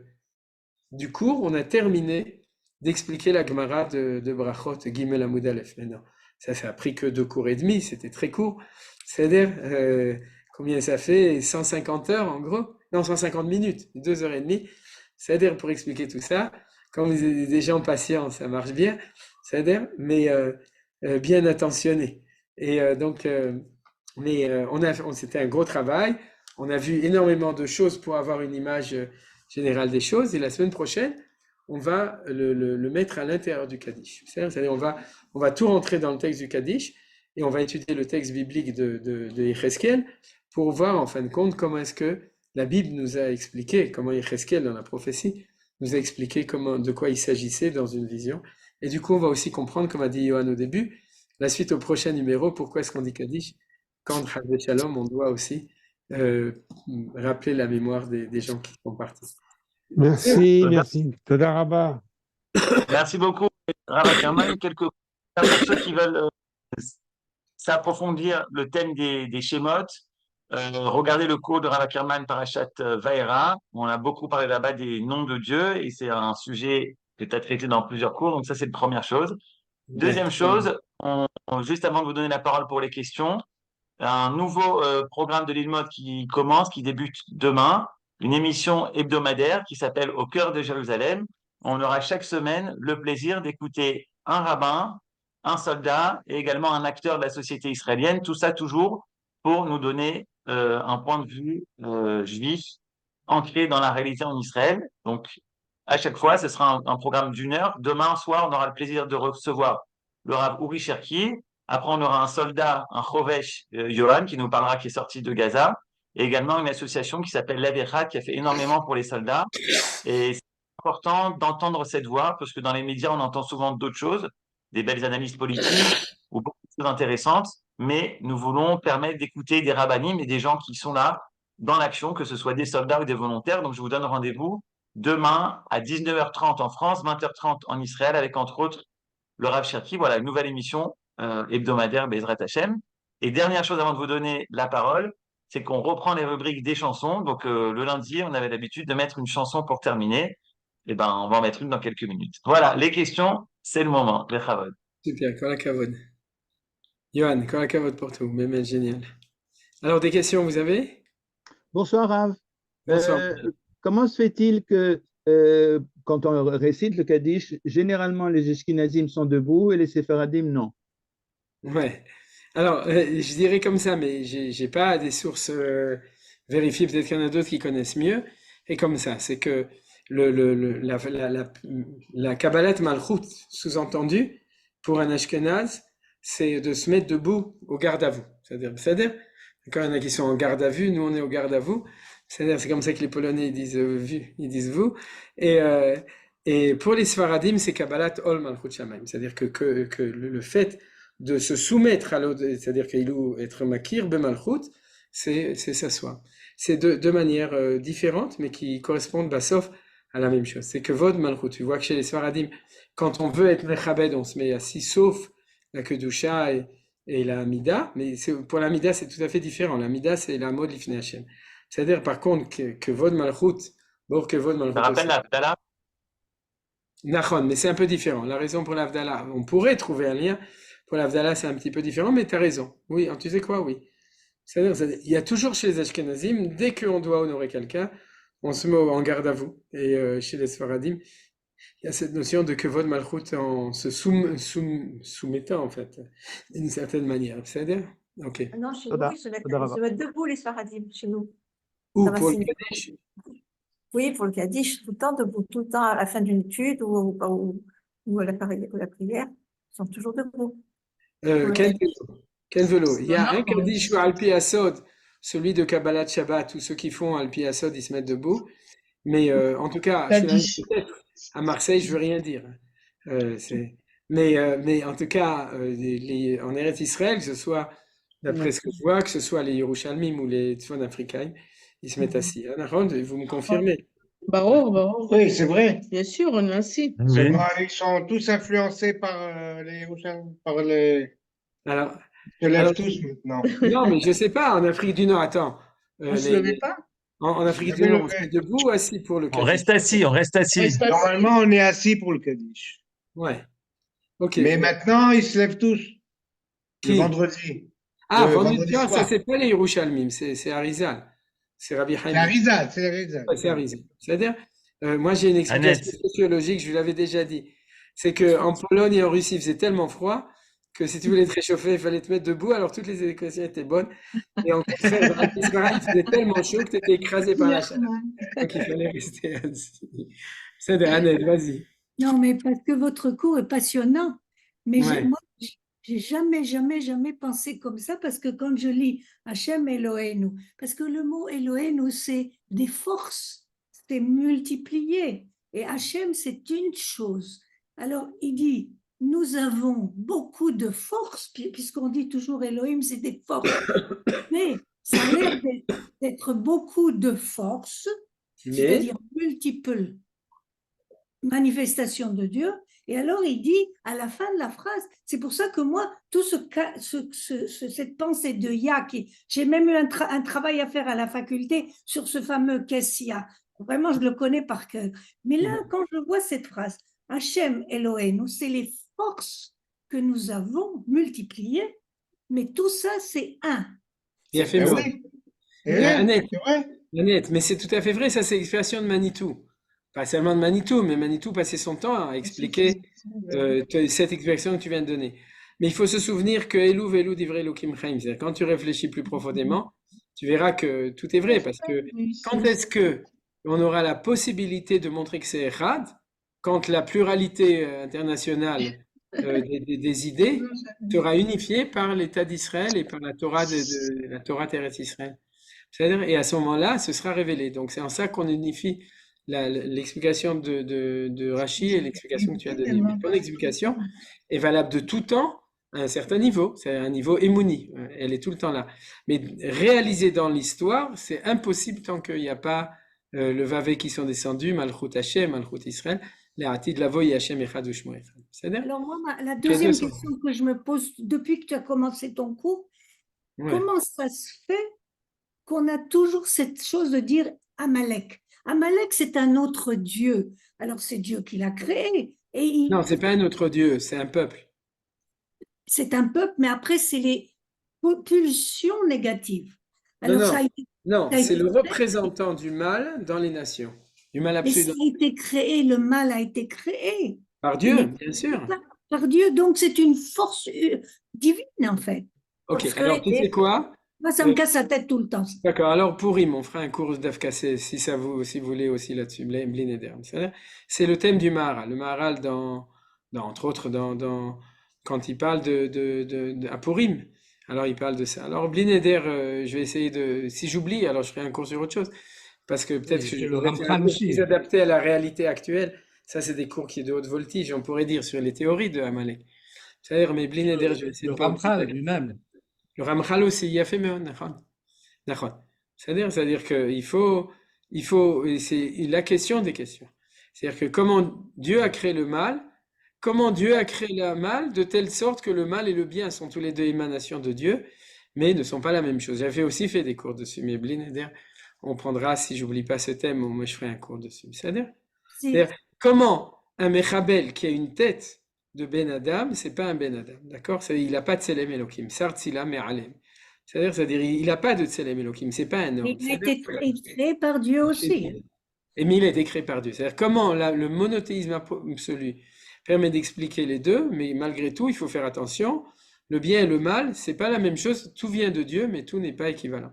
C: du cours, on a terminé d'expliquer la Gemara de Brachot, Gimel Amud Aleph. Maintenant, ça a pris que 2 cours et demi, c'était très court. C'est-à-dire, combien ça fait? 150 heures en gros? Non, 150 minutes, 2 heures et demie. C'est-à-dire, pour expliquer tout ça, quand vous êtes des gens patients, ça marche bien. C'est-à-dire, mais bien attentionnés. Et donc, c'était un gros travail. On a vu énormément de choses pour avoir une image générale des choses. Et la semaine prochaine, on va le mettre à l'intérieur du Kaddish. C'est-à-dire, on va tout rentrer dans le texte du Kaddish et on va étudier le texte biblique de Yecheskel pour voir, en fin de compte, comment est-ce que la Bible nous a expliqué, comment Yecheskel, dans la prophétie, nous a expliqué de quoi il s'agissait dans une vision. Et du coup, on va aussi comprendre, comme a dit Yohan au début, la suite au prochain numéro, pourquoi est-ce qu'on dit Kaddish? Quand Chazé Shalom, on doit aussi rappeler la mémoire des gens qui sont partis.
F: Merci. Toda Rabba.
B: Merci beaucoup, Rav Ackerman. Quelques pour ceux qui veulent s'approfondir le thème des Shemot, regardez le cours de Rav Ackerman Parashat Vaera. On a beaucoup parlé là-bas des noms de Dieu et c'est un sujet que tu as traité dans plusieurs cours, donc ça c'est la première chose. Deuxième chose, juste avant de vous donner la parole pour les questions, un nouveau programme de l'Ilmod qui commence, qui débute demain, une émission hebdomadaire qui s'appelle Au cœur de Jérusalem. On aura chaque semaine le plaisir d'écouter un rabbin, un soldat et également un acteur de la société israélienne, tout ça toujours pour nous donner un point de vue juif ancré dans la réalité en Israël. Donc, à chaque fois, ce sera un programme d'1 heure. Demain soir, on aura le plaisir de recevoir le Rav Uri Cherki. Après, on aura un soldat, un Chovesh, Yohan, qui nous parlera, qui est sorti de Gaza, et également une association qui s'appelle l'Averhat, qui a fait énormément pour les soldats. Et c'est important d'entendre cette voix, parce que dans les médias, on entend souvent d'autres choses, des belles analyses politiques ou beaucoup de choses intéressantes, mais nous voulons permettre d'écouter des rabbinim et des gens qui sont là dans l'action, que ce soit des soldats ou des volontaires. Donc, je vous donne rendez-vous demain à 19h30 en France, 20h30 en Israël, avec entre autres le Rav Cherki. Voilà, une nouvelle émission hebdomadaire Bezrat Hashem. Et dernière chose avant de vous donner la parole, c'est qu'on reprend les rubriques des chansons. Donc le lundi, on avait l'habitude de mettre une chanson pour terminer. Et ben, on va en mettre une dans quelques minutes. Voilà, les questions, c'est le moment. Les Chavod.
C: Super, kol hakavod. Yohan, kol hakavod pour tout, mais génial. Alors, des questions, vous avez?
G: Bonsoir Rav.
C: Bonsoir.
G: Comment se fait-il que quand on récite le Kaddish, généralement les Ashkenazim sont debout et les Séfaradim non?
C: Ouais. Alors, je dirais comme ça, mais j'ai pas des sources vérifiées. Peut-être qu'il y en a d'autres qui connaissent mieux. Et comme ça, c'est que la Kabbalat Malchut, sous-entendu, pour un Ashkenaz, c'est de se mettre debout au garde à vous. C'est-à-dire, quand il y en a qui sont en garde à vue, nous on est au garde à vous. C'est-à-dire, c'est comme ça que les Polonais ils disent vu, ils disent vous. Et pour les Sfaradim, c'est Kabbalat Ol Malchut Shamayim. C'est-à-dire que le fait de se soumettre à l'autre, c'est-à-dire qu'Ilou être makir bemalchut, c'est s'asseoir. C'est deux manières différentes, mais qui correspondent sauf à la même chose. C'est que vod malchut. Tu vois que chez les Sfaradim, quand on veut être mechabed, on se met assis, sauf la kedusha et la mida. Mais pour la mida, c'est tout à fait différent. La mida, c'est la mode l'ifnei Hashem. C'est-à-dire, par contre, que vod malchut, bor que vod malchut.
B: Ça rappelle l'Avdallah.
C: Nachon, mais c'est un peu différent. La raison pour l'Avdallah, on pourrait trouver un lien. Pour l'Avdallah, c'est un petit peu différent, mais tu as raison. Oui, tu sais quoi, oui. C'est-à-dire, il y a toujours chez les Ashkenazim, dès qu'on doit honorer quelqu'un, on se met en garde à vous. Et chez les Sfaradim, il y a cette notion de kevod malchut en se soumettant, en fait, d'une certaine manière. C'est-à-dire, ok.
H: Non, chez
G: Toda.
H: nous, ils se mettent,
G: Toda
H: ils
G: Rabba.
H: se mettent debout, les Sfaradim, chez nous.
C: Ou
H: Ça va
C: pour le
H: signifier-
C: Kaddish,
H: Oui, pour le Kaddish, tout le temps debout, tout le temps à la fin d'une étude ou à la prière, ils sont toujours debout.
C: Ken Velo. Il y a un Kaddish ou Alpi Asod, celui de Kabbalat Shabbat, tous ceux qui font Alpi Asod, ils se mettent debout. Mais en tout cas,
D: Kaddish.
C: peut-être, à Marseille, je veux rien dire. Mais en tout cas, en Eretz Israël, que ce soit, d'après ce que je vois, que ce soit les Yerushalmim ou les Tzfon Africains, ils se mettent assis. Hein, Aaron, vous me confirmez?
D: Barour.
I: Oui, c'est vrai.
D: Bien sûr, on est ainsi.
I: Seulement, ils sont tous influencés par les par les.
C: Alors,
I: Ils se lèvent
C: alors,
I: tous maintenant.
C: non, mais je sais pas, en Afrique du Nord, attends.
D: On se levait pas?
C: En Afrique du Nord, on se met debout ou assis pour le
B: On
C: Kaddish?
B: reste assis, on reste assis.
D: Reste assis.
I: Normalement, on est assis pour le Kaddish.
C: Ouais. Ok.
I: Mais maintenant, ils se lèvent tous.
C: Qui?
I: Le vendredi.
C: Ah,
I: Le
C: vendredi
I: vendredi
C: soir, ça
I: soir.
C: c'est pas les Yerushalmim, c'est Arizal. C'est Rabbi
I: C'est
C: Haim.
I: Arizal, c'est Arizal.
C: Ouais, c'est Arizal. C'est-à-dire, moi j'ai une explication
B: Annette.
C: sociologique, je vous l'avais déjà dit. C'est qu'en Pologne et en Russie, il faisait tellement froid que si tu voulais te réchauffer, il fallait te mettre debout, alors toutes les équations étaient bonnes. Et en contraire, dans Israël, il faisait tellement chaud que tu étais écrasé par la chaleur. Donc il fallait rester assis. C'est Annette, vas-y.
J: Non, mais parce que votre cours est passionnant. Mais
C: Ouais.
J: moi, j'ai jamais pensé comme ça parce que quand je lis Hachem Eloheinu, parce que le mot Eloheinu, c'est des forces, c'est multiplié. Et Hachem, c'est une chose. Alors, il dit, nous avons beaucoup de forces, puisqu'on dit toujours Elohim, c'est des forces. Mais ça a l'air d'être beaucoup de forces,
C: Mais,
J: c'est-à-dire multiples manifestation de Dieu. Et alors il dit à la fin de la phrase, c'est pour ça que moi, tout cette pensée de Ya, j'ai même eu un travail à faire à la faculté sur ce fameux Kessia. Vraiment, je le connais par cœur. Mais là, quand je vois cette phrase, Hachem Eloheinu, c'est les forces que nous avons multipliées, mais tout ça, c'est un.
C: il a fait
I: Eh
C: mot.
I: oui. Eh oui,
C: Annette,
I: c'est vrai.
C: Annette, mais c'est tout à fait vrai, ça c'est l'expression de Manitou. Pas seulement de Manitou, mais Manitou passait son temps à expliquer cette expression que tu viens de donner. Mais il faut se souvenir que Elou Velou divrei Elokim Chaim, c'est-à-dire quand tu réfléchis plus profondément, tu verras que tout est vrai, parce que quand est-ce que on aura la possibilité de montrer que c'est Echad, quand la pluralité internationale des idées sera unifiée par l'État d'Israël et par la Torah la Torah Terrestre Israël. C'est-à-dire, et à ce moment-là, ce sera révélé. Donc c'est en ça qu'on unifie l'explication de Rashi et l'explication que tu as donnée. Mais ton explication est valable de tout temps à un certain niveau, c'est un niveau émouni, elle est tout le temps là. Mais réalisée dans l'histoire, c'est impossible tant qu'il n'y a pas le Vavé qui sont descendus, Malchut Hashem, Malchut Israël, les Atid Lavoy Hashem Echad Ushmo Echad. C'est-à-dire,
J: Alors moi, la deuxième question que je me pose depuis que tu as commencé ton cours, comment ça se fait qu'on a toujours cette chose de dire Amalek? Amalek, c'est un autre Dieu. Alors, c'est Dieu qui l'a créé.
C: Non, c'est pas un autre Dieu, c'est un peuple.
J: C'est un peuple, mais après, c'est les pulsions négatives. Alors,
C: non, c'est le représentant du mal dans les nations. Du mal absolu.
J: Mais ça a été créé, le mal a été créé.
C: Par Dieu, bien sûr.
J: Par Dieu, donc c'est une force divine, en fait.
C: Ok, alors tu sais quoi?
J: Moi, ça me casse la tête tout le temps.
C: D'accord, alors Pourim, on fera un cours d'Afkassé si vous voulez aussi là-dessus, Bli Neder. C'est le thème du Maharal. Le Maharal, entre autres, quand il parle à Pourim, alors il parle de ça. Alors Bli Neder, je vais essayer de. Si j'oublie, alors je ferai un cours sur autre chose. Parce que peut-être que je vais être un peu plus adapté à la réalité actuelle. Ça, c'est des cours qui sont de haute voltige, on pourrait dire, sur les théories de Amalek. C'est-à-dire, mais bli neder, je vais essayer
K: Le
C: de pas
K: Ramchal
C: oublier.
K: lui-même.
C: Le Ramchal aussi, il a fait mieux, d'accord. C'est-à-dire qu'il faut, c'est la question des questions. C'est-à-dire que comment Dieu a créé le mal, comment Dieu a créé le mal de telle sorte que le mal et le bien sont tous les deux émanations de Dieu, mais ne sont pas la même chose. J'avais aussi fait des cours dessus, mais bli neder, on prendra, si j'oublie pas ce thème, moi je ferai un cours dessus. C'est-à-dire, comment un Mechabel qui a une tête de Ben Adam, c'est pas un Ben Adam, d'accord? Il n'a pas de Tselem Elohim, Sartzila Me'alem. C'est-à-dire, il n'a pas de Tselem Elohim, c'est pas un homme.
J: Il a été créé par Dieu aussi.
C: Et mais il a été créé par Dieu. C'est-à-dire, comment le monothéisme absolu permet d'expliquer les deux, mais malgré tout, il faut faire attention. Le bien et le mal, c'est pas la même chose. Tout vient de Dieu, mais tout n'est pas équivalent.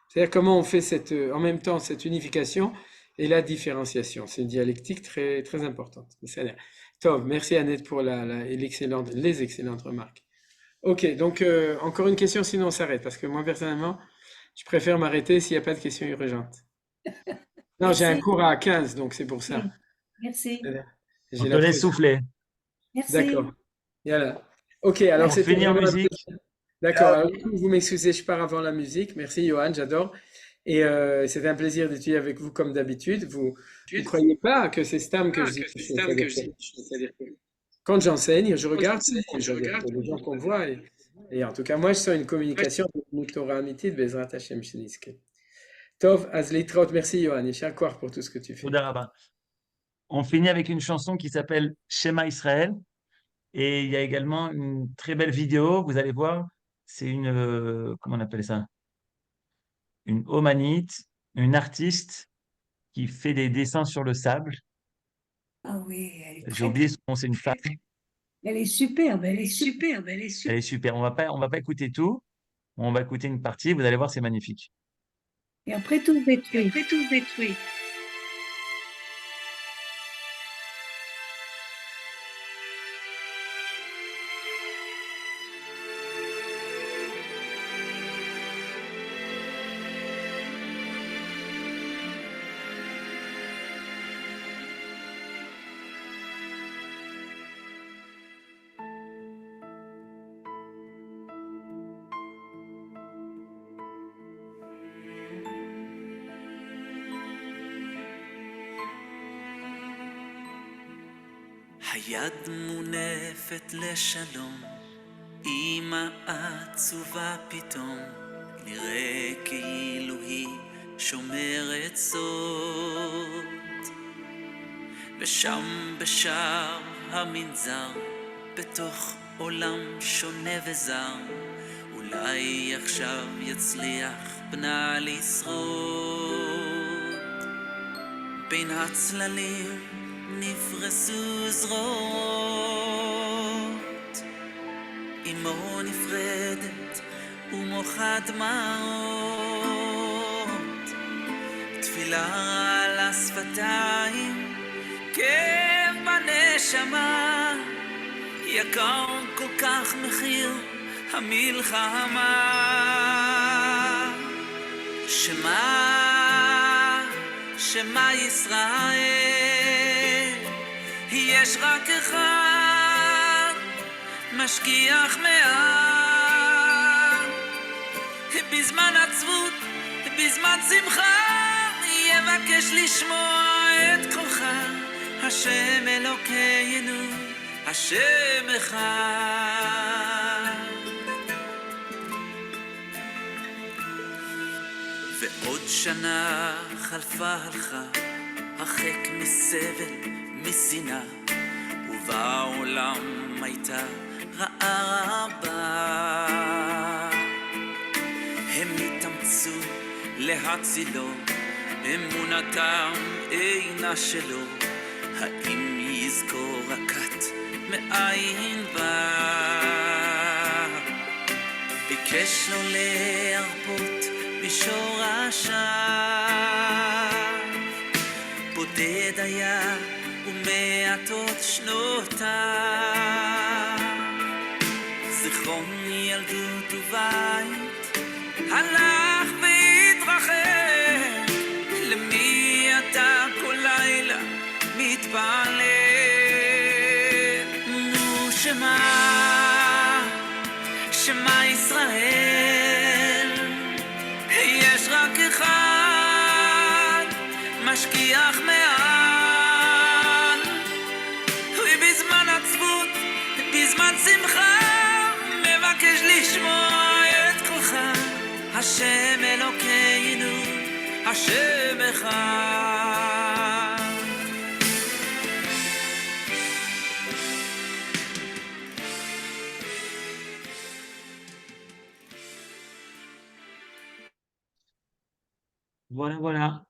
C: C'est-à-dire, comment on fait en même temps cette unification et la différenciation. C'est une dialectique très, très importante. Tov, merci Annette pour les excellentes remarques. Ok, donc encore une question, sinon on s'arrête, parce que moi personnellement, je préfère m'arrêter s'il n'y a pas de questions urgentes. Non, j'ai un cours à 15, donc c'est pour ça.
J: Merci.
B: On te laisse souffler.
J: Merci.
C: D'accord. Voilà. Ok, alors
B: On
C: c'était
B: finit en
C: vraiment-
B: musique.
C: D'accord, alors, vous m'excusez, je pars avant la musique. Merci Johan, j'adore. Et c'était un plaisir d'étudier avec vous comme d'habitude. Vous ne croyez pas que c'est Stam que je dis. C'est-à-dire que quand j'enseigne, je regarde les gens qu'on voit. Et en tout cas, moi, je sens une communication de Torah Amitit, Bezrat Hashem Sheniske. Tov, Azlitrot, merci Johan, et Shakwar pour tout ce que tu fais.
B: Touda Rabba. On finit avec une chanson qui s'appelle Shema Israël. Et il y a également une très belle vidéo, vous allez voir, c'est comment on appelle ça? Une omanite, une artiste qui fait des dessins sur le sable.
J: Ah oui, elle est
B: J'ai
J: très,
B: oublié son nom, c'est une femme.
J: elle est superbe, elle est superbe, elle est
B: Elle
J: superbe.
B: est super. On va pas écouter tout. On va écouter une partie. Vous allez voir, c'est magnifique.
J: Et après tout détruit. Après tout détruit.
L: היד מונפת לשלום, אמא עצובה פתאום, נראה כאילו היא שומרת סוד. ושם בשער המנזר, בתוך עולם שונה וזר, אולי עכשיו יצליח בנה לשרוד. בין הצללים נפרסו זרועות, אמו נפרדת ומוחה דמעות, תפילה על השפתיים, כאב בנשמה, יקר כל כך מחיר המלחמה. שמה ישראל, יש רק אחד משגיח מעט, בזמן עצבות, בזמן שמחה, יבקש לשמוע את קולך, השם אלוקינו, השם אחד. ועוד שנה חלפה הלכה, הרחק מסבל, משנאה, ובעולם הייתה רעה רבה. הם התאמצו להצילו, אמונתם אינה שלו, האם יזכור הכת מאין בא? ביקש לו להרפות בשורשיו, בודד היה ומעטות שנותיו, זיכרון ילדות ובית הלך והתרחק, למי אתה כל לילה מתפלל? נו שמה שמע ישראל, יש רק אחד, משגיח מעל, ובזמן עצבות, בזמן שמחה, מבקש לשמוע את קולך, השם אלוקינו, השם אחד.
B: Voilà, voilà.